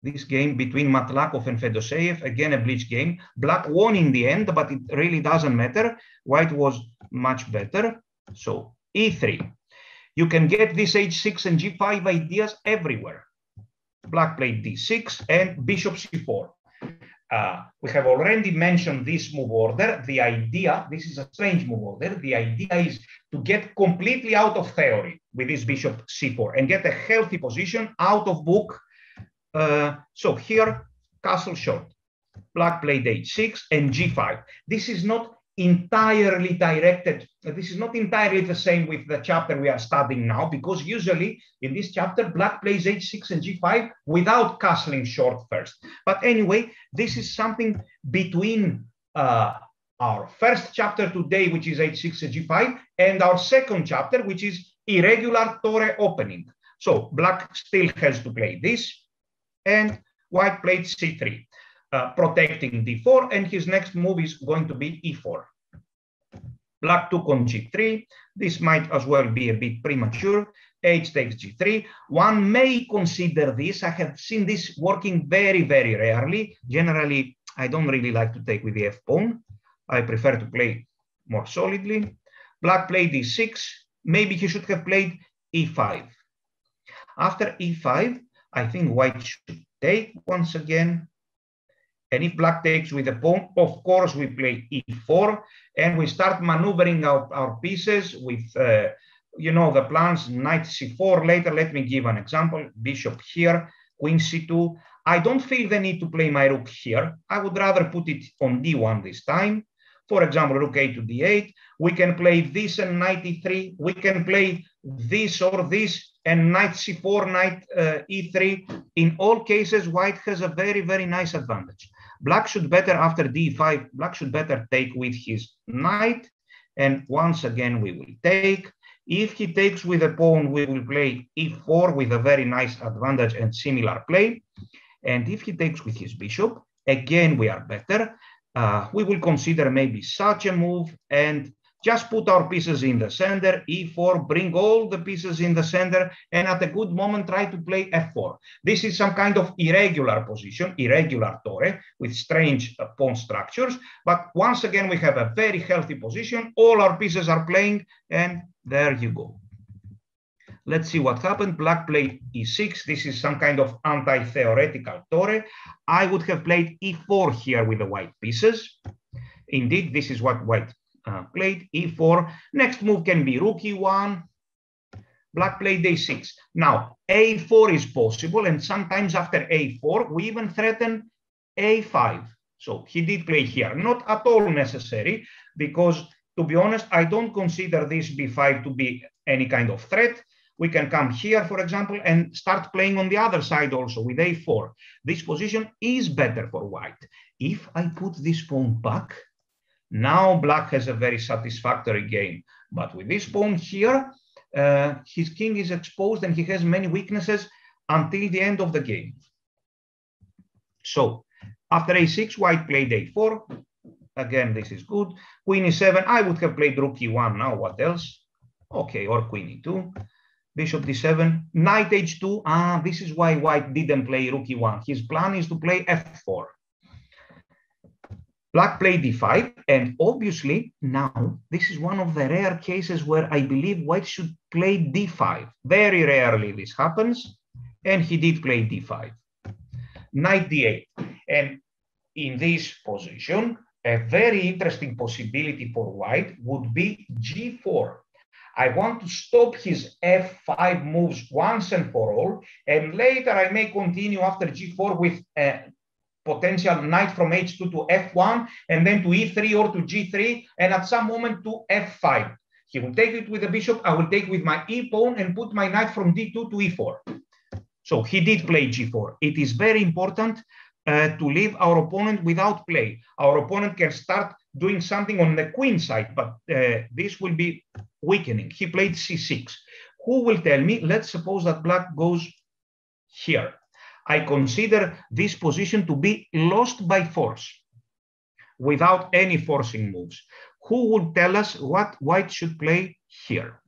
This game between Matlakov and Fedoseev, again a bleach game. Black won in the end, but it really doesn't matter. White was much better. So e3. You can get this h6 and g5 ideas everywhere. Black played d6 and bishop c4. We have already mentioned this move order. The idea, this is a strange move order. The idea is to get completely out of theory with this bishop c4 and get a healthy position out of book. So here, castle short. Black played h6 and g5. This is not entirely directed. This is not entirely the same with the chapter we are studying now, because usually in this chapter, black plays h6 and g5 without castling short first. But anyway, this is something between our first chapter today, which is h6 and g5, and our second chapter, which is irregular Torre opening. So black still has to play this, and white played c3. Protecting d4, and his next move is going to be e4. Black took on g3. This might as well be a bit premature. H takes g3. One may consider this. I have seen this working very, very rarely. Generally, I don't really like to take with the f-pawn. I prefer to play more solidly. Black played e6. Maybe he should have played e5. After e5, I think white should take once again. And if black takes with the pawn, of course, we play e4, and we start maneuvering our pieces with, you know, the plans, knight c4. Later, let me give an example. Bishop here, queen c2. I don't feel the need to play my rook here. I would rather put it on d1 this time. For example, rook a to d8. We can play this and knight e3. We can play this or this and knight c4, knight e3. In all cases, white has a very, very nice advantage. Black should better, after d5, black should better take with his knight. And once again, we will take. If he takes with a pawn, we will play e4 with a very nice advantage and similar play. And if he takes with his bishop, again, we are better. We will consider maybe such a move and just put our pieces in the center, e4, bring all the pieces in the center, and at a good moment, try to play f4. This is some kind of irregular position, irregular Torre, with strange pawn structures. But once again, we have a very healthy position. All our pieces are playing, and there you go. Let's see what happened. Black played e6. This is some kind of anti-theoretical Torre. I would have played e4 here with the white pieces. Indeed, this is what white played, e4. Next move can be rook e1. Black played a6. Now, a4 is possible, and sometimes after a4, we even threaten a5. So he did play here. Not at all necessary, because to be honest, I don't consider this b5 to be any kind of threat. we can come here, for example, and start playing on the other side also with a4. This position is better for white. If I put this pawn back, now black has a very satisfactory game. But with this pawn here, his king is exposed and he has many weaknesses until the end of the game. So after a6, white played a4. Again, this is good. Queen e7, I would have played rook e1 now, what else? Okay, or queen e2. Bishop d7, knight h2. Ah, this is why white didn't play rook e1. His plan is to play f4. Black played d5, and obviously now this is one of the rare cases where I believe white should play d5. Very rarely this happens, and he did play d5. Knight d8, and in this position, a very interesting possibility for white would be g4. I want to stop his f5 moves once and for all, and later I may continue after g4 with a potential knight from h2 to f1, and then to e3 or to g3, and at some moment to f5. He will take it with the bishop, I will take with my e pawn and put my knight from d2 to e4. So he did play g4. It is very important to leave our opponent without play. Our opponent can start doing something on the queen side, but this will be weakening. He played c6. Who will tell me? Let's suppose that black goes here. I consider this position to be lost by force, without any forcing moves. Who will tell us what white should play here?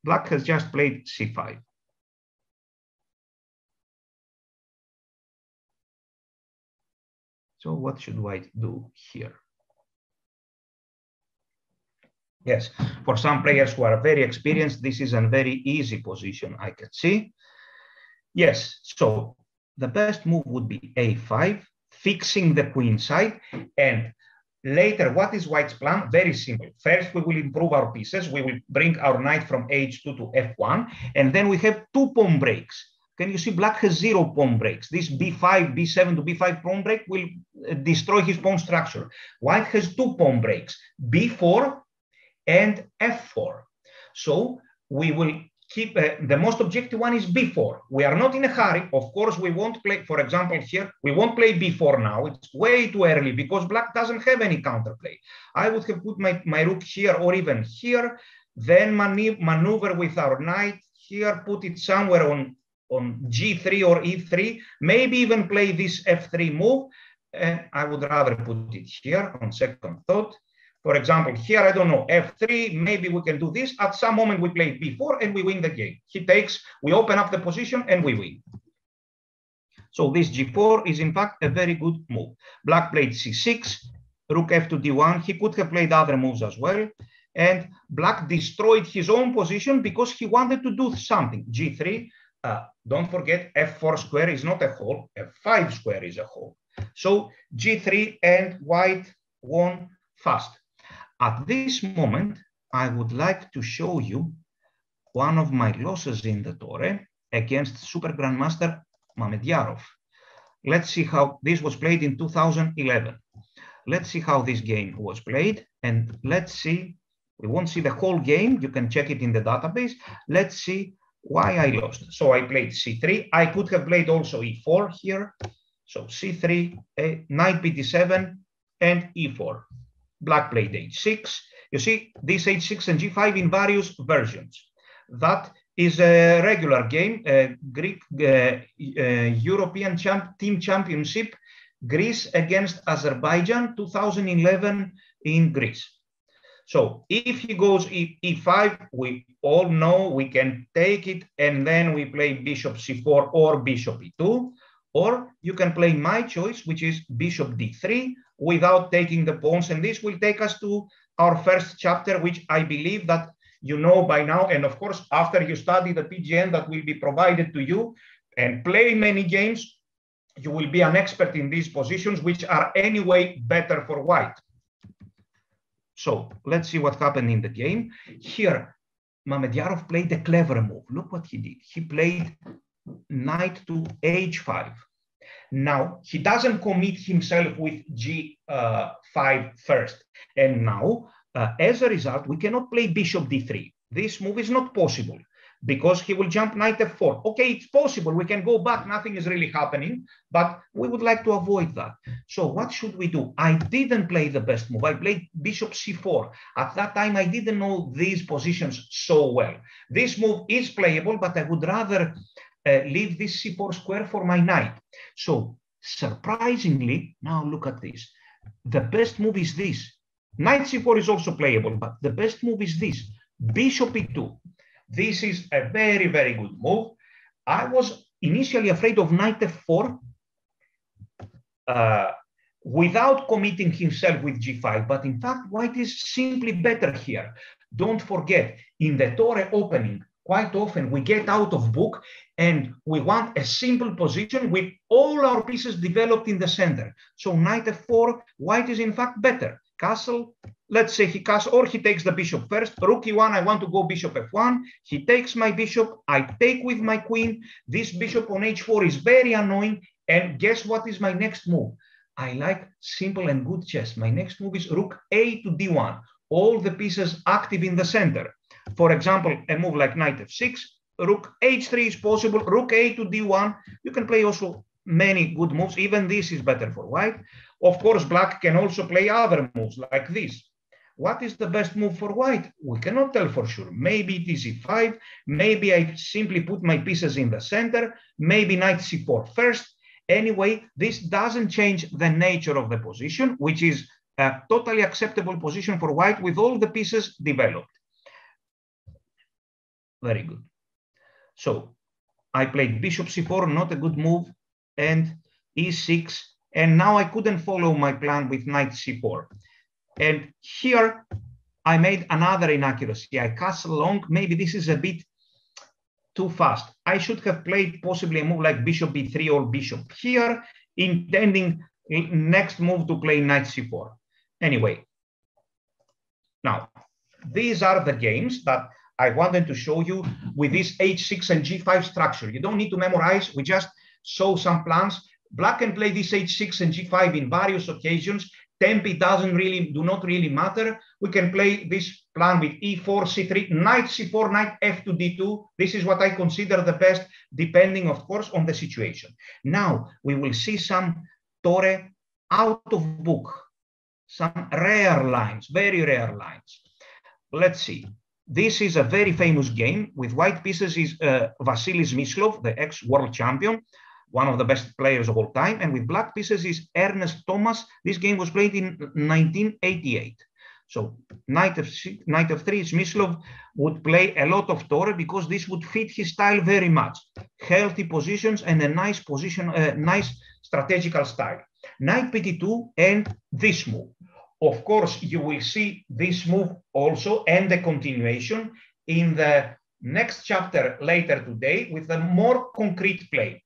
Black has just played c5. So what should white do here? Yes, for some players who are very experienced, this is a very easy position, I can see. Yes, so the best move would be a5, fixing the queen side. And later, what is white's plan? Very simple. First, we will improve our pieces. We will bring our knight from h2 to f1. And then we have 2 pawn breaks. Can you see black has 0 pawn breaks? This b5, b7 to b5 pawn break will destroy his pawn structure. White has 2 pawn breaks, b4 and f4. So we will keep, the most objective one is b4. We are not in a hurry. Of course, we won't play, for example, here, we won't play b4 now. It's way too early because black doesn't have any counterplay. I would have put my rook here or even here, then maneuver with our knight here, put it somewhere on g3 or e3, maybe even play this f3 move. And I would rather put it here on second thought. For example, here, I don't know, f3, maybe we can do this. At some moment, we play b4 and we win the game. He takes, we open up the position and we win. So this g4 is in fact a very good move. Black played c6, rook f to d1. He could have played other moves as well. And black destroyed his own position because he wanted to do something. g3, don't forget, f4 square is not a hole, f5 square is a hole. So g3 and white won fast. At this moment, I would like to show you one of my losses in the Torre against Super Grandmaster Mamedyarov. Let's see how this was played in 2011. Let's see how this game was played, and let's see, we won't see the whole game, you can check it in the database. Let's see why I lost. So I played c3. I could have played also e4 here. So c3, knight bd7, and e4. Black played h6. You see, this h6 and g5 in various versions. That is a regular game, Greek European Team Championship, Greece against Azerbaijan, 2011 in Greece. So if he goes e5, we all know we can take it, and then we play bishop c4 or bishop e2, or you can play my choice, which is bishop d3 without taking the pawns. And this will take us to our first chapter, which I believe that you know by now. And of course, after you study the PGN that will be provided to you and play many games, you will be an expert in these positions, which are anyway better for white. So let's see what happened in the game. Here, Mamedyarov played a clever move. Look what he did. He played knight to h5. Now, he doesn't commit himself with g5 first. And now, As a result, we cannot play bishop d3. This move is not possible because he will jump knight f4. Okay, it's possible. We can go back. Nothing is really happening, but we would like to avoid that. So what should we do? I didn't play the best move. I played bishop c4. At that time, I didn't know these positions so well. This move is playable, but I would rather leave this c4 square for my knight. So surprisingly, now look at this. The best move is this. Knight c4 is also playable, but the best move is this. Bishop e2. This is a very, very good move. I was initially afraid of knight f4 without committing himself with g5, but in fact, white is simply better here. Don't forget, in the Torre opening, quite often we get out of book and we want a simple position with all our pieces developed in the center. So knight f4, white is in fact better. Castle, let's say he castles, or he takes the bishop first. Rook e1, I want to go bishop f1. He takes my bishop, I take with my queen. This bishop on h4 is very annoying. And guess what is my next move? I like simple and good chess. My next move is rook a to d1. All the pieces active in the center. For example, a move like knight f6, rook h3 is possible, rook a to d1. You can play also many good moves. Even this is better for white. Of course, black can also play other moves like this. What is the best move for white? We cannot tell for sure. Maybe it is e5. Maybe I simply put my pieces in the center. Maybe knight c4 first. Anyway, this doesn't change the nature of the position, which is a totally acceptable position for white with all the pieces developed. Very good. So I played bishop c4, not a good move, and e6. And now I couldn't follow my plan with knight c4. And here I made another inaccuracy. I castle long. Maybe this is a bit too fast. I should have played possibly a move like bishop b3 or bishop here, intending next move to play knight c4. Anyway, now these are the games that I wanted to show you with this h6 and g5 structure. You don't need to memorize. We just show some plans. Black can play this h6 and g5 in various occasions. Tempi do not really matter. We can play this plan with e4, c3, knight c4, knight f to d2. This is what I consider the best, depending, of course, on the situation. Now, we will see some Torre out of book, some rare lines, very rare lines. Let's see. This is a very famous game. With white pieces is Vasily Smyslov, the ex-world champion, one of the best players of all time. And with black pieces is Ernest Thomas. This game was played in 1988. So knight f3, Smyslov would play a lot of Torre because this would fit his style very much. Healthy positions and a nice position, nice strategical style. Knight pt2 and this move. Of course, you will see this move also and the continuation in the next chapter later today with a more concrete play.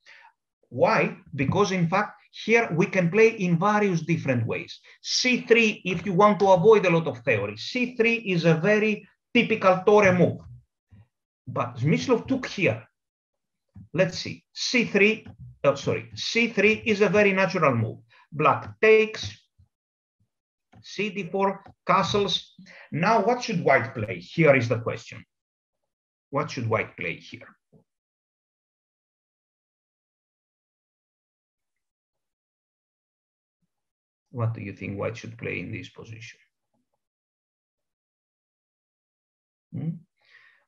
Why? Because in fact, here we can play in various different ways. c3, if you want to avoid a lot of theory, c3 is a very typical Torre move. But Smyslov took here. Let's see. c3 is a very natural move. Black takes, cd4, castles. Now, what should white play? Here is the question. What should white play here? What do you think white should play in this position?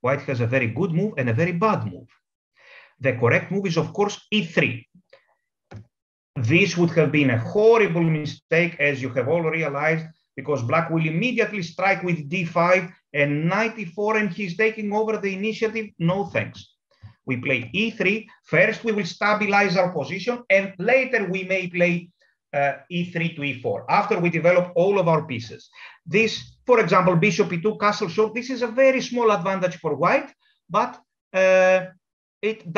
White has a very good move and a very bad move. The correct move is, of course, e3. This would have been a horrible mistake, as you have all realized, because black will immediately strike with d5 and knight e4, and he's taking over the initiative. No thanks. We play e3. First, we will stabilize our position, and later we may play e3 to e4 after we develop all of our pieces. This, for example, bishop e2, castle short. This is a very small advantage for white, but it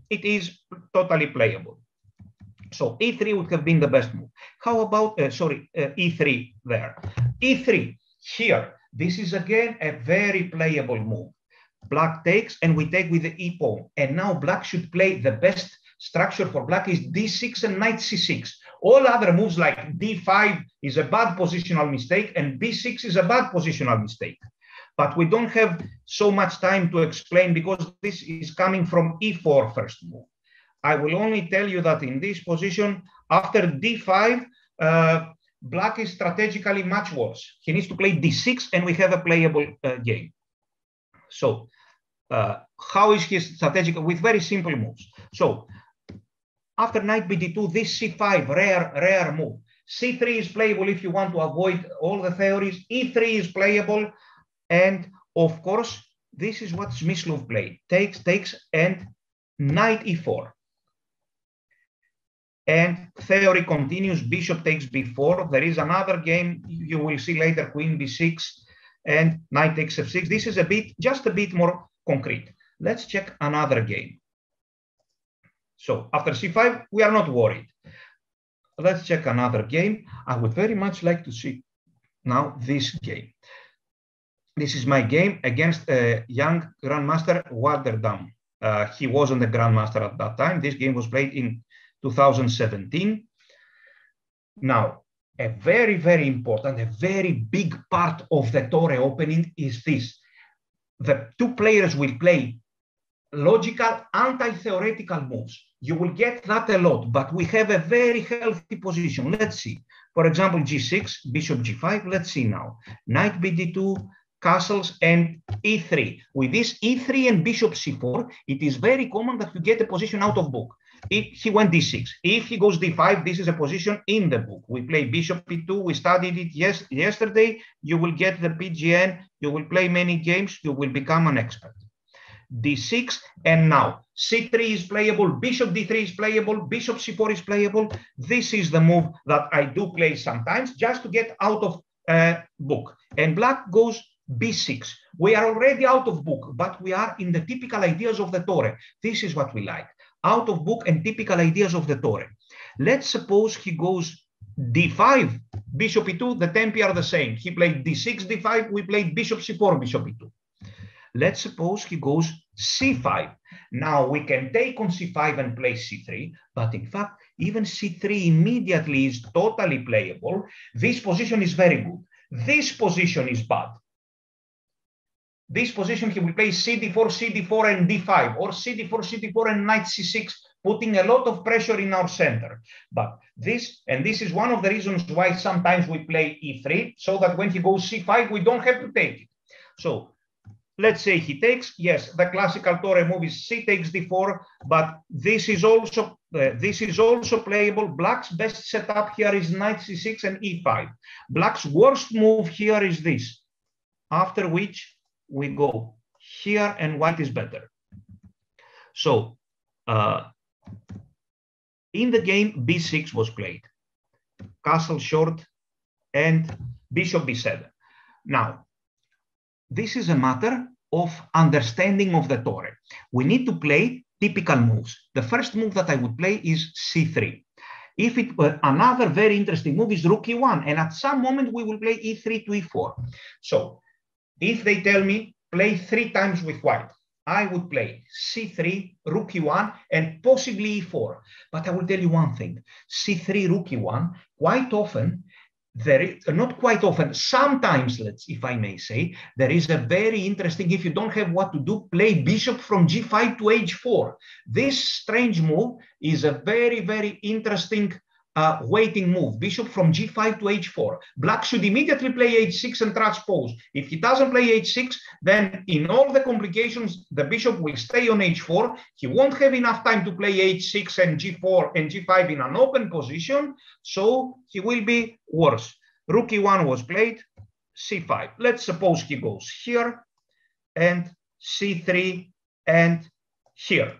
is totally playable. So e3 would have been the best move. How about, e3 there. e3 here. This is again a very playable move. Black takes and we take with the e pawn. And now black should play the best structure for black is d6 and knight c6. All other moves like d5 is a bad positional mistake and b6 is a bad positional mistake. But we don't have so much time to explain because this is coming from e4 first move. I will only tell you that in this position, after d5, Black is strategically much worse. He needs to play d6 and we have a playable game. So how is his strategic? With very simple moves. So after knight bd2, this c5, rare move. c3 is playable if you want to avoid all the theories. e3 is playable. And of course, this is what Smyslov played. Takes, and knight e4. And theory continues, bishop takes b4. There is another game, you will see later, queen b6 and knight takes f6. This is just a bit more concrete. Let's check another game. So after c5, we are not worried. Let's check another game. I would very much like to see now this game. This is my game against a young grandmaster, Warderdam. He wasn't a grandmaster at that time. This game was played in 2017. Now, a very, very important, a very big part of the Torre opening is this. The two players will play logical, anti-theoretical moves. You will get that a lot, but we have a very healthy position. Let's see. For example, g6, bishop g5. Let's see now. Knight bd2, castles, and e3. With this e3 and bishop c4, it is very common that you get a position out of book. If he went d6, if he goes d5, this is a position in the book. We play bishop e2, we studied it yesterday. You will get the PGN, you will play many games, you will become an expert. d6, and now c3 is playable, bishop d3 is playable, bishop c4 is playable. This is the move that I do play sometimes just to get out of book. And black goes b6. We are already out of book, but we are in the typical ideas of the Torre. This is what we like. Out of book and typical ideas of the Torre. Let's suppose he goes d5, bishop e2, the tempi are the same. He played d6, d5, we played bishop c4, bishop e2. Let's suppose he goes c5. Now we can take on c5 and play c3, but in fact, even c3 immediately is totally playable. This position is very good. This position is bad. This position, he will play c4, c4, and d5, or c4, c4, and knight c6, putting a lot of pressure in our center. But this is one of the reasons why sometimes we play e3, so that when he goes c5, we don't have to take it. So let's say he takes, yes, the classical Torre move is c takes d4, but this is also playable. Black's best setup here is knight c6 and e5. Black's worst move here is this, after which we go here and white is better. So in the game, b6 was played, castle short, and bishop b7. Now, this is a matter of understanding of the Torre. We need to play typical moves. The first move that I would play is c3. If it were another very interesting move is rook e1, and at some moment we will play e3 to e4. So if they tell me play 3 times with white, I would play c3, rook e1, and possibly e4. But I will tell you one thing, c3, rook e1, quite often, not quite often, sometimes, if I may say, there is a very interesting, if you don't have what to do, play bishop from g5 to h4. This strange move is a very, very interesting waiting move, bishop from g5 to h4. Black should immediately play h6 and transpose. If he doesn't play h6, then in all the complications, the bishop will stay on h4. He won't have enough time to play h6 and g4 and g5 in an open position, so he will be worse. Rook e1 was played, c5. Let's suppose he goes here and c3 and here.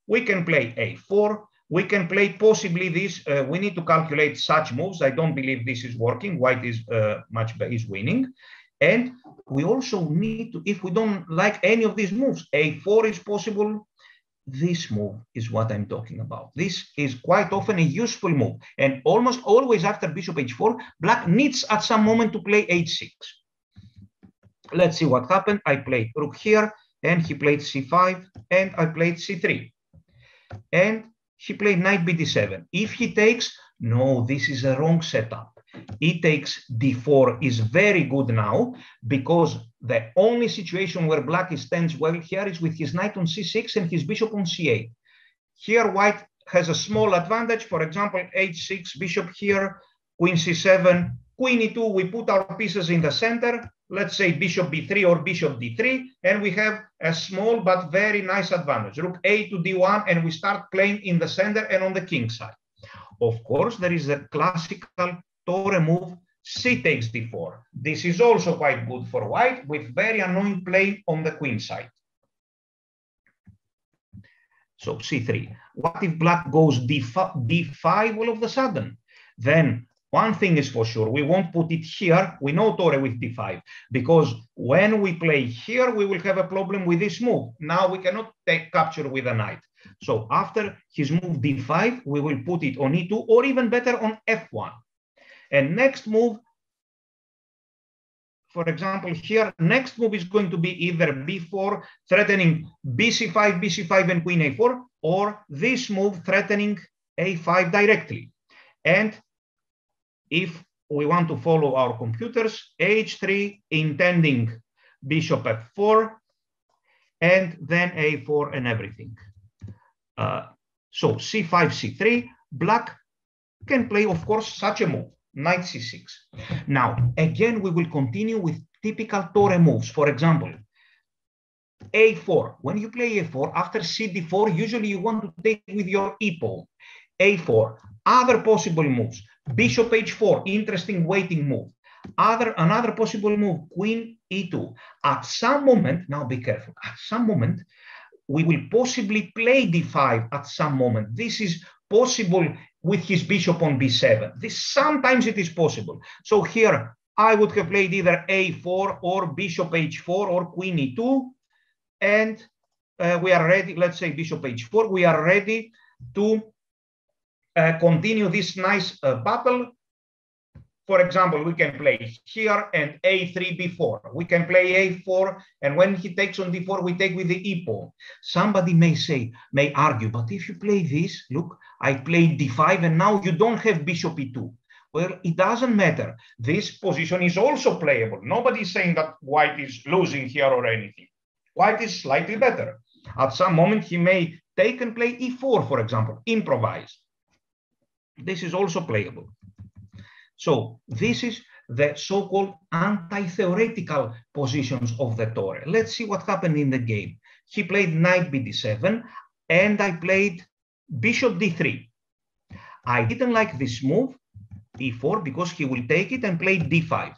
We can play a4. We can play possibly this. We need to calculate such moves. I don't believe this is working. White is is winning. And we also need to, if we don't like any of these moves, a4 is possible. This move is what I'm talking about. This is quite often a useful move. And almost always after bishop h4, black needs at some moment to play h6. Let's see what happened. I played rook here, and he played c5, and I played c3. And he played knight bd7. If he takes, No, this is a wrong setup. E takes d4 is very good now, because the only situation where black stands well here is with his knight on c6 and his bishop on c8. Here white has a small advantage. For example, h6, bishop here, queen c7, queen e2, we put our pieces in the center. Let's say bishop b3 or bishop d3, and we have a small but very nice advantage. Rook a to d1, and we start playing in the center and on the king side. Of course, there is a classical Torre move, c takes d4. This is also quite good for white, with very annoying play on the queen side. So c3. What if black goes d5 all of a sudden? Then one thing is for sure, we won't put it here. We know Torre with d5, because when we play here, we will have a problem with this move. Now we cannot take capture with a knight. So after his move d5, we will put it on e2, or even better on f1. And next move, for example, here, next move is going to be either b4, threatening bc5, bc5, and queen a4, or this move threatening a5 directly. And if we want to follow our computers, h3, intending bishop f4, and then a4 and everything. So c5, c3, black can play, of course, such a move. Knight c6. Now, again, we will continue with typical Torre moves. For example, a4. When you play a4, after cd4, usually you want to take with your e pawn. a4. Other possible moves. Bishop h4, interesting waiting move. Another possible move, queen e2. At some moment, now be careful, at some moment, we will possibly play d5 at some moment. This is possible with his bishop on b7. Sometimes it is possible. So here I would have played either a4 or bishop h4 or queen e2, and we are ready. Let's say bishop h4. We are ready to continue this nice battle. For example, we can play here and a3 b4. We can play a4, and when he takes on d4, we take with the e pawn. Somebody may argue, but if you play this, look, I played d5, and now you don't have bishop e2. Well, it doesn't matter. This position is also playable. Nobody is saying that white is losing here or anything. White is slightly better. At some moment, he may take and play e4, for example, improvise. This is also playable. So this is the so-called anti-theoretical positions of the Torre. Let's see what happened in the game. He played knight bd7, and I played bishop d3. I didn't like this move, e4, because he will take it and play d5.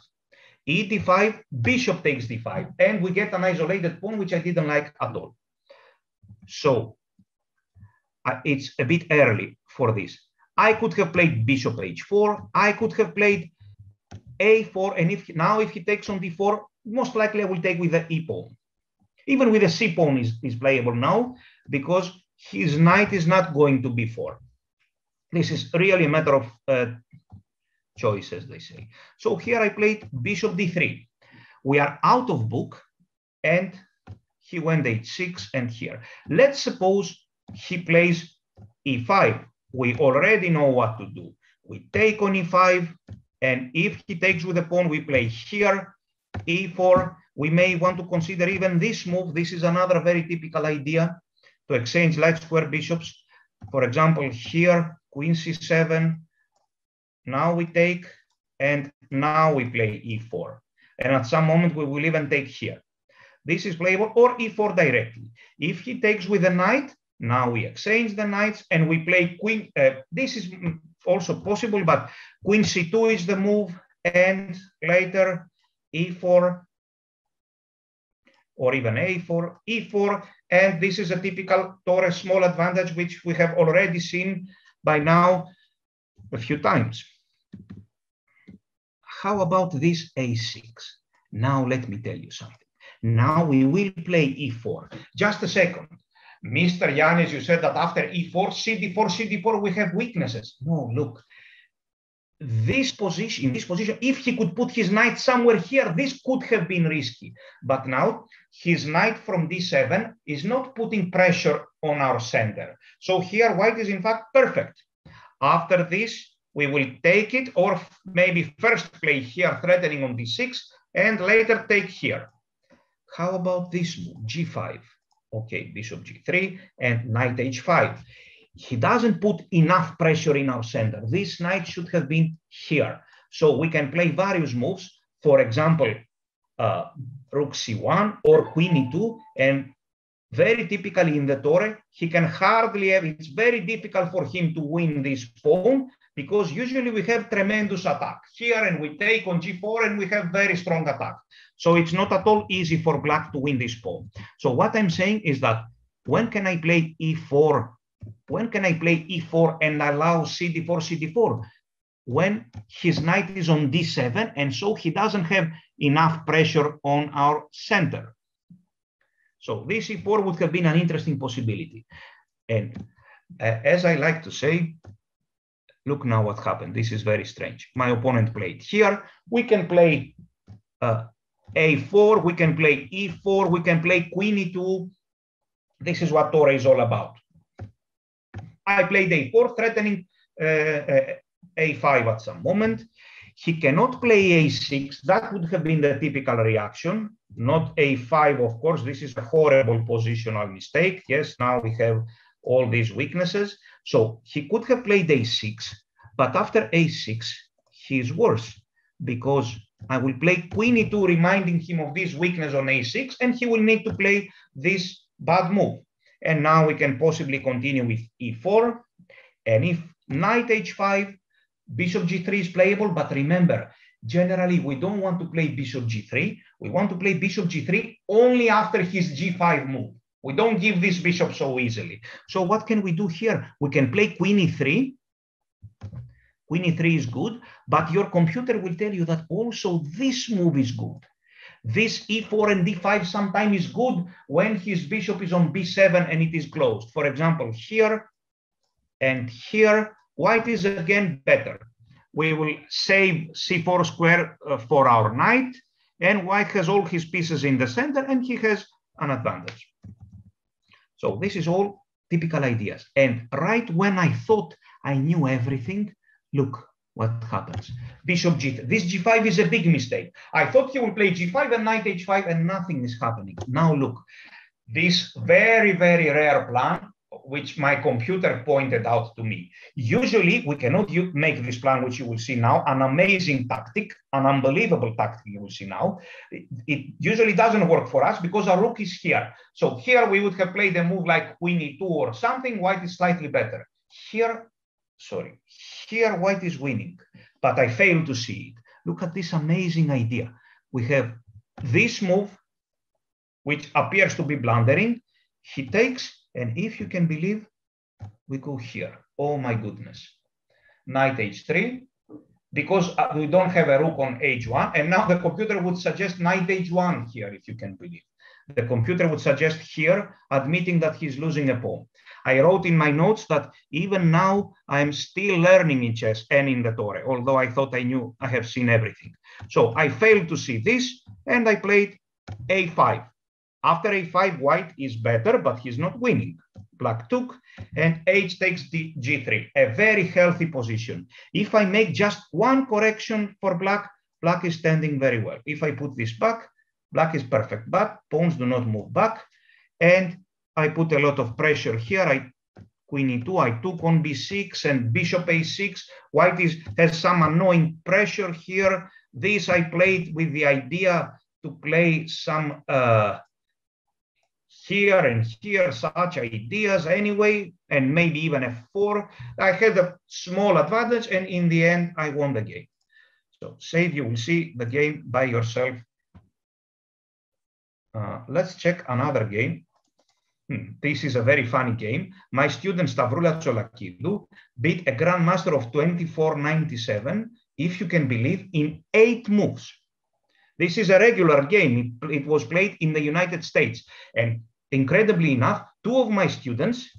e5, bishop takes d5, and we get an isolated pawn, which I didn't like at all. So it's a bit early for this. I could have played bishop h4. I could have played a4. And if he takes on d4, most likely I will take with the e pawn. Even with the c pawn is playable now, because his knight is not going to b4. This is really a matter of choice, as they say. So here I played bishop d3. We are out of book, and he went h6 and here. Let's suppose he plays e5. We already know what to do. We take on e5, and if he takes with the pawn, we play here, e4. We may want to consider even this move. This is another very typical idea, to exchange light square bishops. For example, here, queen c7. Now we take, and now we play e4. And at some moment, we will even take here. This is playable, or e4 directly. If he takes with the knight, now we exchange the knights and we play queen. This is also possible, but queen c2 is the move, and later e4, or even a4, e4. And this is a typical Torre small advantage, which we have already seen by now a few times. How about this a6? Now let me tell you something. Now we will play e4. Just a second. Mr. Yanis, you said that after e4, cd4, cd4, we have weaknesses. No, look. This position, in this position, if he could put his knight somewhere here, this could have been risky. But now his knight from d7 is not putting pressure on our center. So here white is in fact perfect. After this, we will take it, or maybe first play here, threatening on d6, and later take here. How about this move, g5? Okay, bishop g3 and knight h5. He doesn't put enough pressure in our center. This knight should have been here. So we can play various moves. For example, rook c1 or queen e2, and very typically in the Torre, he can hardly have, it's very difficult for him to win this pawn, because usually we have tremendous attack here, and we take on g4 and we have very strong attack. So it's not at all easy for black to win this pawn. So what I'm saying is that when can I play e4? When can I play e4 and allow cd4, cd4? When his knight is on d7, and so he doesn't have enough pressure on our center. So this e4 would have been an interesting possibility. And as I like to say, look now what happened. This is very strange. My opponent played here. We can play a4, we can play e4, we can play queen e2. This is what Torre is all about. I played a4, threatening a5 at some moment. He cannot play a6. That would have been the typical reaction. Not a5, of course. This is a horrible positional mistake. Yes, now we have all these weaknesses. So he could have played a6, but after a6, he is worse, because I will play queen e2, reminding him of this weakness on a6, and he will need to play this bad move. And now we can possibly continue with e4. And if knight h5, bishop g3 is playable, but remember, generally we don't want to play bishop g3. We want to play bishop g3 only after his g5 move. We don't give this bishop so easily. So what can we do here? We can play queen e3. Queen e3 is good, but your computer will tell you that also this move is good. This e4 and d5 sometimes is good when his bishop is on b7 and it is closed. For example, here and here, white is again better. We will save c4 square for our knight, and white has all his pieces in the center, and he has an advantage. So this is all typical ideas. And right when I thought I knew everything, look what happens. Bishop g3. This g5 is a big mistake. I thought he would play g5 and knight h5, and nothing is happening. Now look, this very, very rare plan, which my computer pointed out to me. Usually we cannot make this plan, which you will see now, an amazing tactic, an unbelievable tactic you will see now. It usually doesn't work for us because our rook is here. So here we would have played a move like queen e2 or something. White is slightly better. Here white is winning, but I failed to see it. Look at this amazing idea. We have this move, which appears to be blundering. He takes, and if you can believe, we go here. Oh my goodness. Knight h3, because we don't have a rook on h1, and now the computer would suggest knight h1 here, if you can believe. The computer would suggest here, admitting that he's losing a pawn. I wrote in my notes that even now I'm still learning in chess and in the Torre, although I thought I knew, I have seen everything. So I failed to see this, and I played a5. After a5, white is better, but he's not winning. Black took, and h takes g3, a very healthy position. If I make just one correction for black, black is standing very well. If I put this back, black is perfect, but pawns do not move back. And I put a lot of pressure here. Queen e2, I took on b6 and bishop a6. White has some annoying pressure here. This I played with the idea to play some here and here, such ideas anyway, and maybe even f4. I had a small advantage, and in the end, I won the game. So save, you will see the game by yourself. Let's check another game. This is a very funny game. My student Stavroula Tsolakidou beat a grandmaster of 2497, if you can believe, in 8 moves. This is a regular game. It was played in the United States. And incredibly enough, 2 of my students,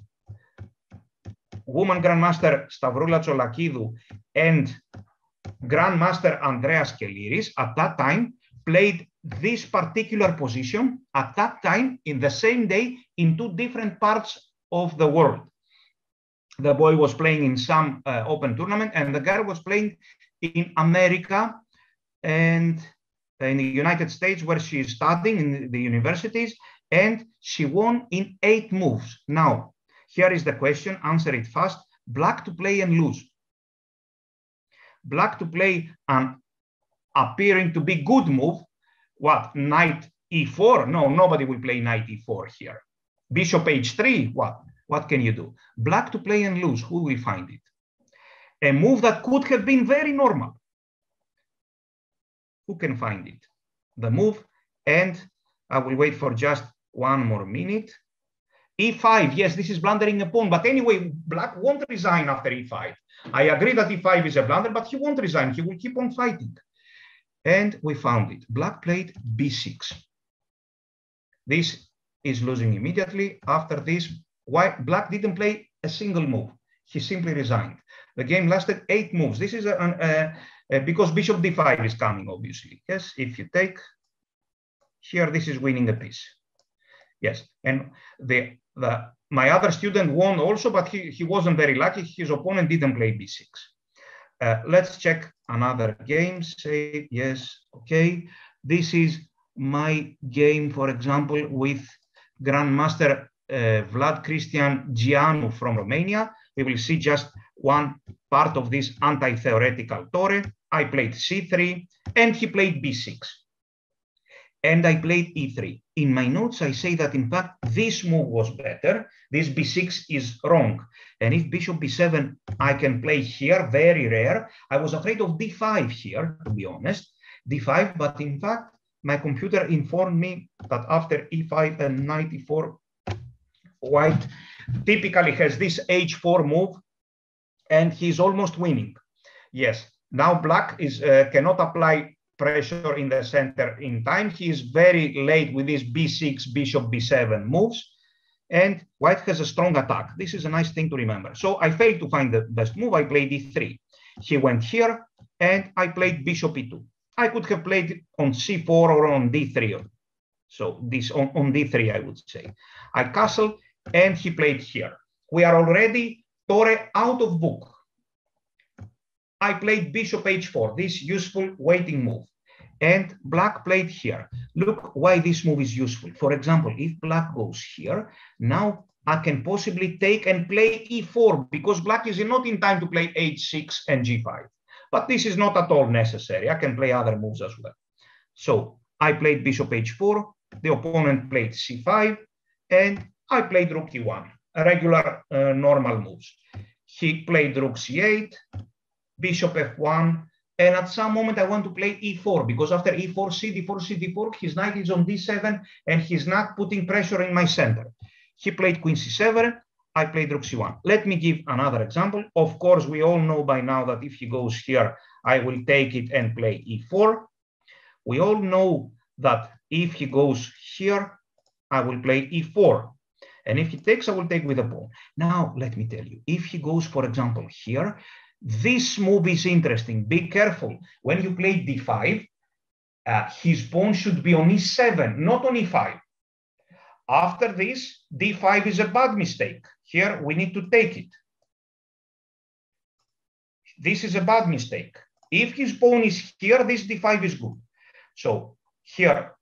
woman grandmaster Stavroula Tsolakidou and grandmaster Andreas Keliris, at that time played this particular position at that time in the same day in 2 different parts of the world. the boy was playing in some open tournament, and the girl was playing in America and in the United States, where she is studying in the universities, and she won in 8 moves. Now, here is the question, answer it fast. Black to play and lose. Black to play an appearing to be good move. What, knight e4? No, nobody will play knight e4 here. Bishop h3, what can you do? Black to play and lose, who will find it? A move that could have been very normal. Who can find it? The move, and I will wait for just 1 more minute. e5, yes, this is blundering a pawn, but anyway, black won't resign after e5. I agree that e5 is a blunder, but he won't resign, he will keep on fighting. And we found it. Black played b6. This is losing immediately. After this, black didn't play a single move. He simply resigned. The game lasted 8 moves. This is because bishop d5 is coming, obviously. Yes, if you take here, this is winning a piece. Yes, and my other student won also, but he wasn't very lucky. His opponent didn't play b6. Let's check another game. Say yes, okay. This is my game, for example, with Grandmaster Vlad Cristian Gianu from Romania. We will see just one part of this anti-theoretical Torre. I played c3 and he played b6. And I played e3. In my notes, I say that in fact, this move was better. This b6 is wrong. And if bishop b7, I can play here, very rare. I was afraid of d5 here, to be honest, d5, but in fact, my computer informed me that after e5 and knight e4, white typically has this h4 move, and he's almost winning. Yes, now black is cannot apply pressure in the center in time. He is very late with this b6, bishop b7 moves, and white has a strong attack. This is a nice thing to remember. So I failed to find the best move. I played e3. He went here, and I played bishop e2. I could have played on c4 or on d3. So this on d3, I would say. I castle, and he played here. We are already Torre out of book. I played bishop h4, this useful waiting move. And black played here. Look why this move is useful. For example, if black goes here, now I can possibly take and play e4 because black is not in time to play h6 and g5. But this is not at all necessary. I can play other moves as well. So I played bishop h4, the opponent played c5, and I played rook e1, regular normal moves. He played rook c8, bishop f1, and at some moment I want to play e4 because after e4, c d4, c d4, his knight is on d7 and he's not putting pressure in my center. He played queen c7, I played rook c1. Let me give another example. Of course, we all know by now that if he goes here, I will take it and play e4. We all know that if he goes here, I will play e4. And if he takes, I will take with a pawn. Now, let me tell you, if he goes, for example, here, this move is interesting. Be careful. When you play d5, his pawn should be on e7, not on e5. After this, d5 is a bad mistake. Here, we need to take it. This is a bad mistake. If his pawn is here, this d5 is good. So here,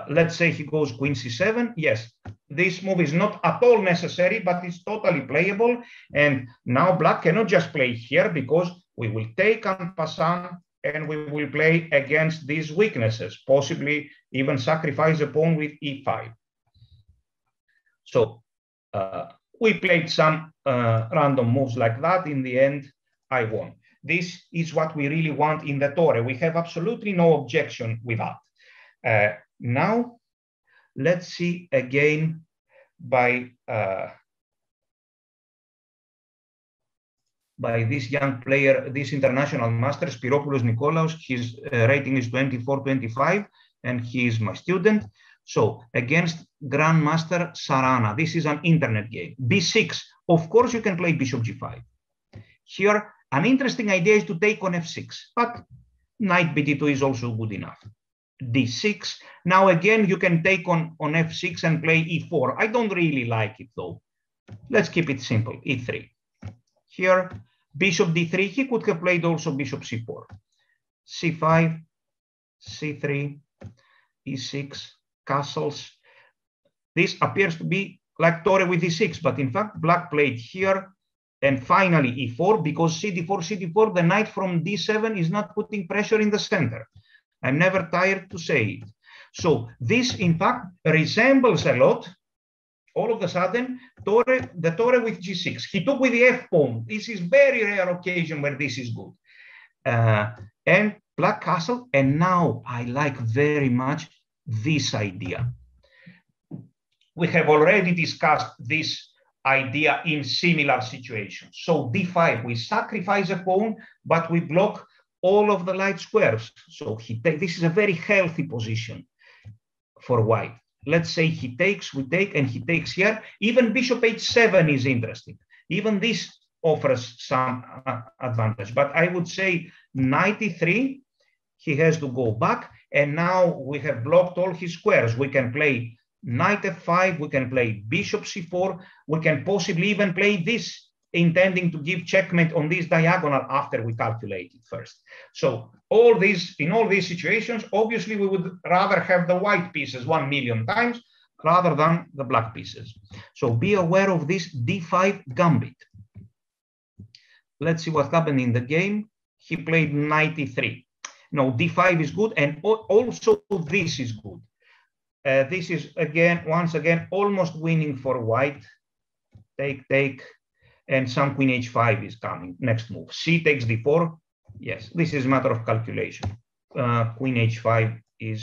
let's say he goes queen c7. Yes, this move is not at all necessary, but it's totally playable. And now black cannot just play here because we will take en passant and we will play against these weaknesses, possibly even sacrifice a pawn with e5. So we played some random moves like that. In the end, I won. This is what we really want in the Torre. We have absolutely no objection with that. Now, let's see again by this young player, this international master, Spiropoulos Nikolaos. His rating is 24-25, and he is my student. So against Grandmaster Sarana, this is an internet game. b6, of course you can play bishop g5. Here, an interesting idea is to take on f6, but knight bd2 is also good enough. d6, now again you can take on f6 and play e4. I don't really like it though. Let's keep it simple, e3. here. Bishop d3, he could have played also bishop c4. c5, c3, e6, castles. This appears to be like Torre with e6, but in fact, black played here, and finally e4, because c4, the knight from d7 is not putting pressure in the center. I'm never tired to say it. So this, in fact, resembles a lot, all of a sudden, the Torre with g6. He took with the f pawn. This is very rare occasion where this is good. And black castle, and now I like very much this idea. We have already discussed this idea in similar situations. So d5, we sacrifice a pawn, but we block all of the light squares. So this is a very healthy position for white. Let's say he takes, we take, and he takes here. Even bishop h7 is interesting. Even this offers some advantage. But I would say knight e3, he has to go back. And now we have blocked all his squares. We can play knight f5, we can play bishop c4, we can possibly even play this, intending to give checkmate on this diagonal after we calculate it first. So in all these situations, obviously we would rather have the white pieces 1,000,000 times rather than the black pieces. So be aware of this d5 gambit. Let's see what happened in the game. He played knight e3. No, d5 is good, and also this is good. This is once again almost winning for white. Take, and some queen h5 is coming. Next move, c takes d4. Yes, this is a matter of calculation. Queen h5 is,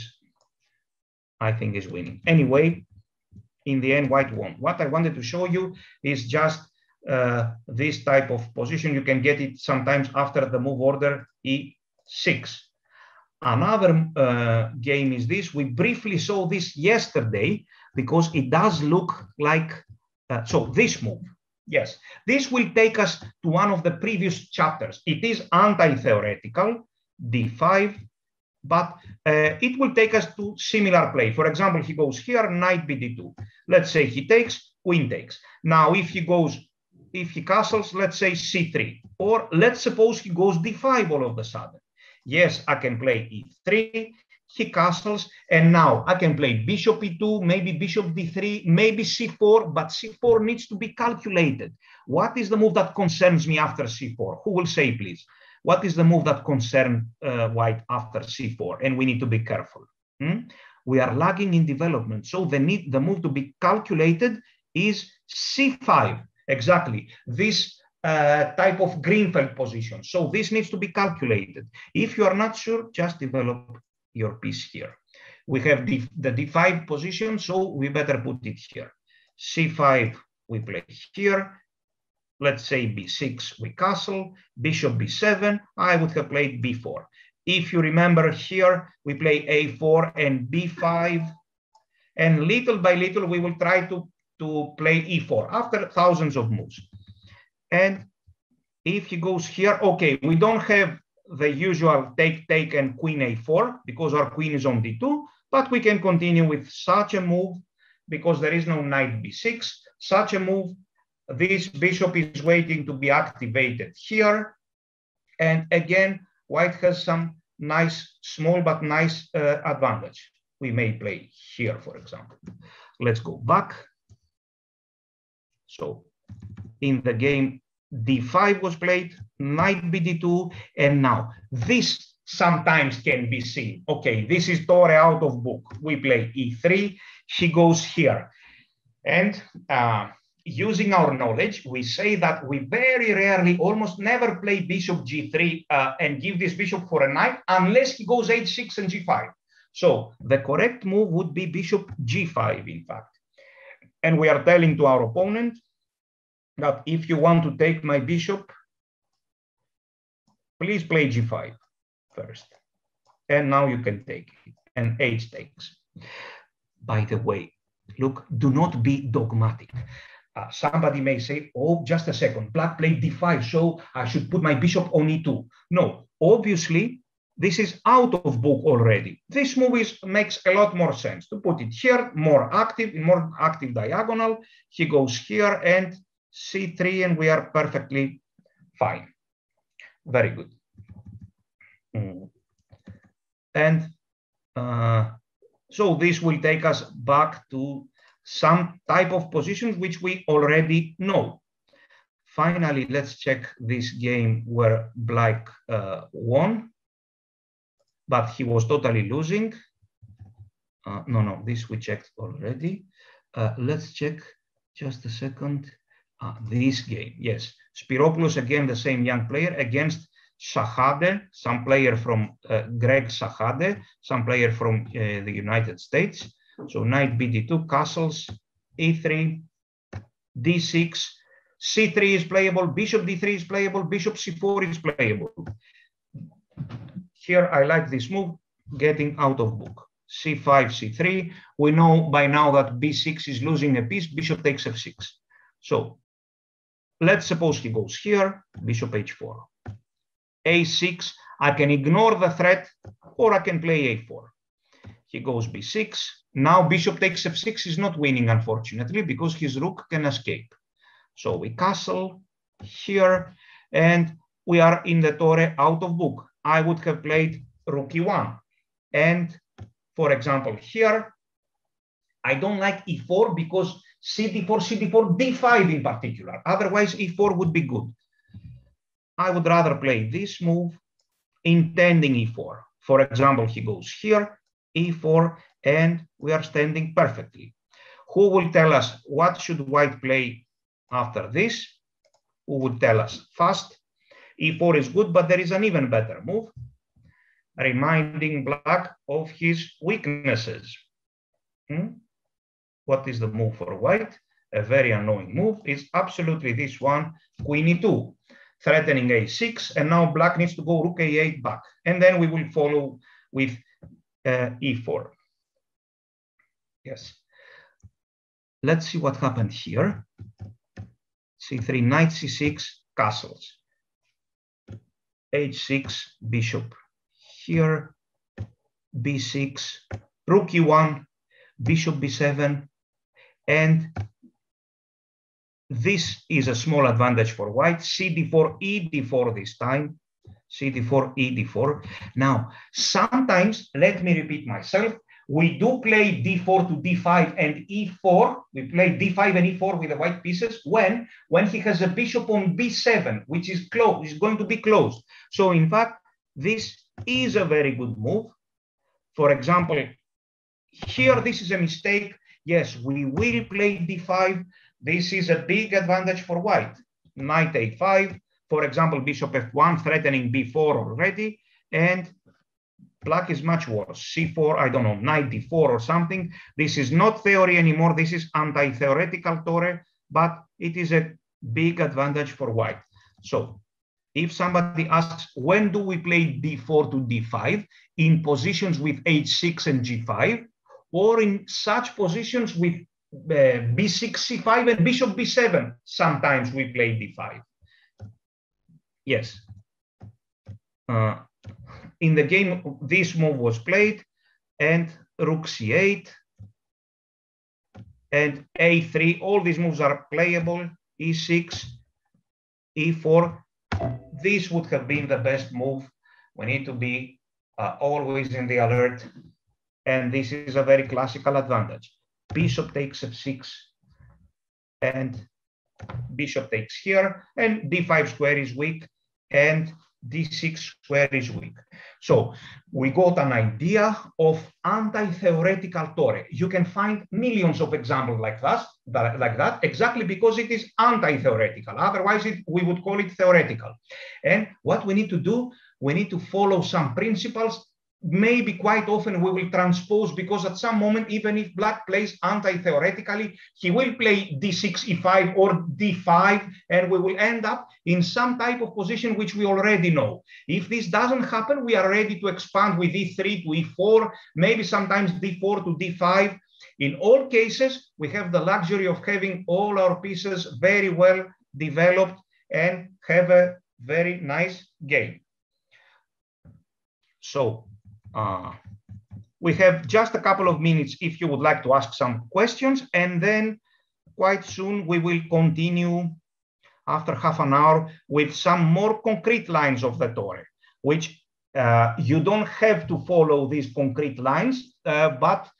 I think, is winning. Anyway, in the end, white won. What I wanted to show you is just this type of position. You can get it sometimes after the move order e6. Another game is this. We briefly saw this yesterday because it does look like, so this move. Yes, this will take us to one of the previous chapters. It is anti-theoretical, d5, but it will take us to similar play. For example, he goes here, knight bd2. Let's say he takes, queen takes. Now, if he castles, let's say c3, or let's suppose he goes d5 all of a sudden. Yes, I can play e3, he castles, and now I can play bishop e2, maybe bishop d3, maybe c4, but c4 needs to be calculated. What is the move that concerns me after c4? Who will say, please? What is the move that concerns white after c4? And we need to be careful. We are lagging in development, so the move to be calculated is c5, exactly. This type of Greenfeld position. So this needs to be calculated. If you are not sure, just develop your piece here. We have the d5 position, so we better put it here. c5, we play here. Let's say b6, we castle. Bishop b7, I would have played b4. If you remember here, we play a4 and b5. And little by little, we will try to play e4 after thousands of moves. And if he goes here, okay, we don't have the usual take, and queen a4 because our queen is on d2, but we can continue with such a move because there is no knight b6. Such a move, this bishop is waiting to be activated here. And again, white has some nice, small but nice advantage. We may play here, for example. Let's go back. So in the game, d5 was played, knight bd2, and now this sometimes can be seen. Okay, this is Torre out of book. We play e3, he goes here. And using our knowledge, we say that we very rarely, almost never play bishop g3 and give this bishop for a knight unless he goes h6 and g5. So the correct move would be bishop g5, in fact. And we are telling to our opponent that if you want to take my bishop, please play g5 first. And now you can take it, and h takes. By the way, look, do not be dogmatic. Somebody may say, oh, just a second, black played d5, so I should put my bishop on e2. No, obviously, this is out of book already. This move makes a lot more sense to put it here, more active diagonal. He goes here and c3, and we are perfectly Fine. Very good. And so this will take us back to some type of positions which we already know. Finally, let's check this game where Black won, but he was totally losing. No, this we checked already. Let's check just a second. This game, yes. Spiropoulos, again, the same young player against Shahade, some player from Greg Shahade, some player from the United States. So knight bd2, castles, e3, d6, c3 is playable, bishop d3 is playable, bishop c4 is playable. Here I like this move, getting out of book. c5, c3. We know by now that b6 is losing a piece, bishop takes f6. So let's suppose he goes here, bishop h4. a6, I can ignore the threat, or I can play a4. He goes b6. Now bishop takes f6 is not winning, unfortunately, because his rook can escape. So we castle here, and we are in the Torre out of book. I would have played rook e1. And for example, here, I don't like e4 because cd4, cd4, d5 in particular. Otherwise, e4 would be good. I would rather play this move, intending e4. For example, he goes here, e4, and we are standing perfectly. Who will tell us what should white play after this? Who would tell us fast? e4 is good, but there is an even better move, reminding Black of his weaknesses. What is the move for white? A very annoying move is absolutely this one, queen e2, threatening a6, and now Black needs to go rook a8 back, and then we will follow with e4. Yes. Let's see what happened here. c3, knight c6, castles. h6, bishop here, b6, rook e1, bishop b7, and this is a small advantage for white. cd4, ed4 this time. cd4, ed4. Now, sometimes, let me repeat myself, we do play d4 to d5 and e4. We play d5 and e4 with the white pieces when he has a bishop on b7, which is closed, is going to be closed. So in fact, this is a very good move. For example, here, this is a mistake. Yes, we will play d5. This is a big advantage for white. Knight a5, for example, bishop f1, threatening b4 already, and Black is much worse. c4, I don't know, knight d4 or something. This is not theory anymore. This is anti-theoretical Torre, but it is a big advantage for white. So if somebody asks, when do we play d4 to d5? In positions with h6 and g5, or in such positions with b6, c5, and bishop b7, sometimes we play d5. Yes. In the game, this move was played, and rook c8, and a3. All these moves are playable. e6, e4. This would have been the best move. We need to be always in the alert, and this is a very classical advantage. Bishop takes f6, and bishop takes here, and d5 square is weak, and d6 square is weak. So we got an idea of anti-theoretical Torre. You can find millions of examples like that, exactly because it is anti-theoretical. Otherwise, we would call it theoretical. And what we need to do, we need to follow some principles. Maybe quite often we will transpose, because at some moment, even if Black plays anti-theoretically, he will play d6, e5 or d5, and we will end up in some type of position which we already know. If this doesn't happen, we are ready to expand with e3 to e4, maybe sometimes d4 to d5. In all cases, we have the luxury of having all our pieces very well developed and have a very nice game. So, we have just a couple of minutes if you would like to ask some questions, and then quite soon we will continue after half an hour with some more concrete lines of the Torre, which you don't have to follow these concrete lines, but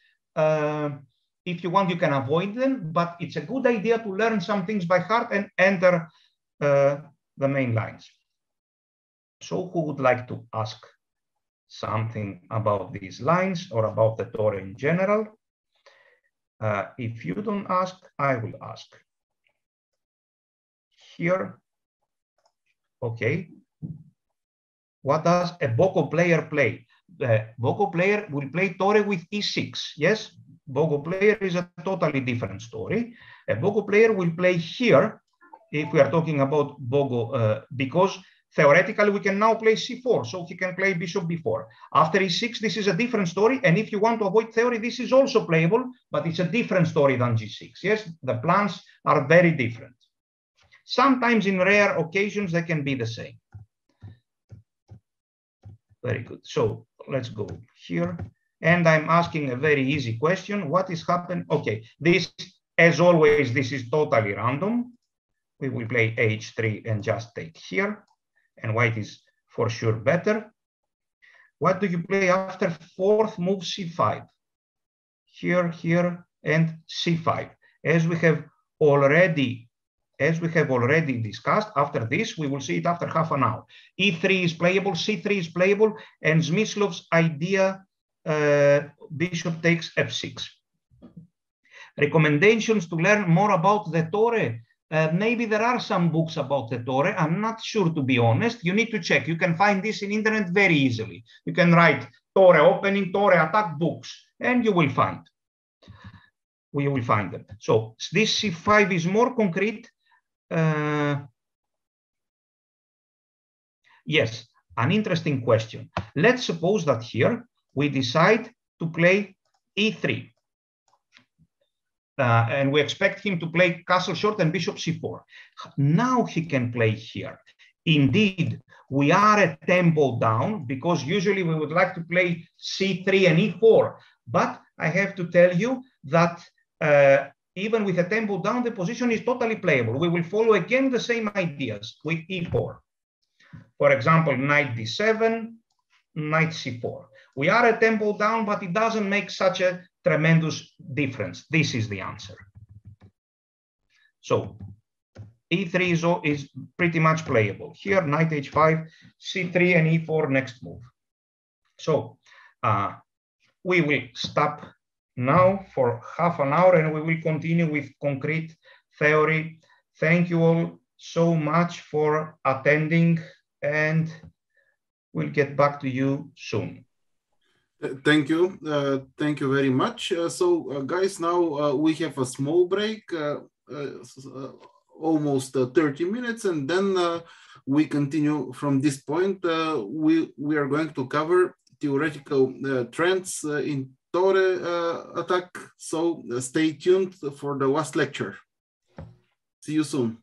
if you want, you can avoid them. But it's a good idea to learn some things by heart and enter the main lines. So who would like to ask something about these lines or about the Torre in general? If you don't ask, I will ask. Here, okay. What does a Boko player play? The Boko player will play Torre with e6. Yes, Boko player is a totally different story. A Boko player will play here, if we are talking about Boko, because theoretically we can now play c4, so he can play bishop b4. After e6, this is a different story, and if you want to avoid theory, this is also playable, but it's a different story than g6. Yes, the plans are very different. Sometimes in rare occasions, they can be the same. Very good. So let's go here. And I'm asking a very easy question. What is happening? Okay, this, as always, this is totally random. We will play h3 and just take here. And white is for sure better. What do you play after fourth move c5? Here, here, and c5. As we have already discussed, after this, we will see it after half an hour. E3 is playable, C3 is playable, and Smyslov's idea, bishop takes f6. Recommendations to learn more about the Torre. Maybe there are some books about the Torre. I'm not sure, to be honest. You need to check. You can find this in internet very easily. You can write Torre opening, Torre attack books, and you will find. We will find them. So this c5 is more concrete. Yes, an interesting question. Let's suppose that here we decide to play e3. And we expect him to play castle short and bishop c4. Now he can play here. Indeed, we are a tempo down because usually we would like to play c3 and e4. But I have to tell you that even with a tempo down, the position is totally playable. We will follow again the same ideas with e4. For example, knight d7, knight c4. We are a tempo down, but it doesn't make such a tremendous difference. This is the answer. So e3 is pretty much playable. Here, knight h5, c3, and e4 next move. So we will stop now for half an hour and we will continue with concrete theory. Thank you all so much for attending and we'll get back to you soon. Thank you. Thank you very much. Guys, now we have a small break, almost 30 minutes, and then we continue from this point. We are going to cover theoretical trends in Torre Attack. So stay tuned for the last lecture. See you soon.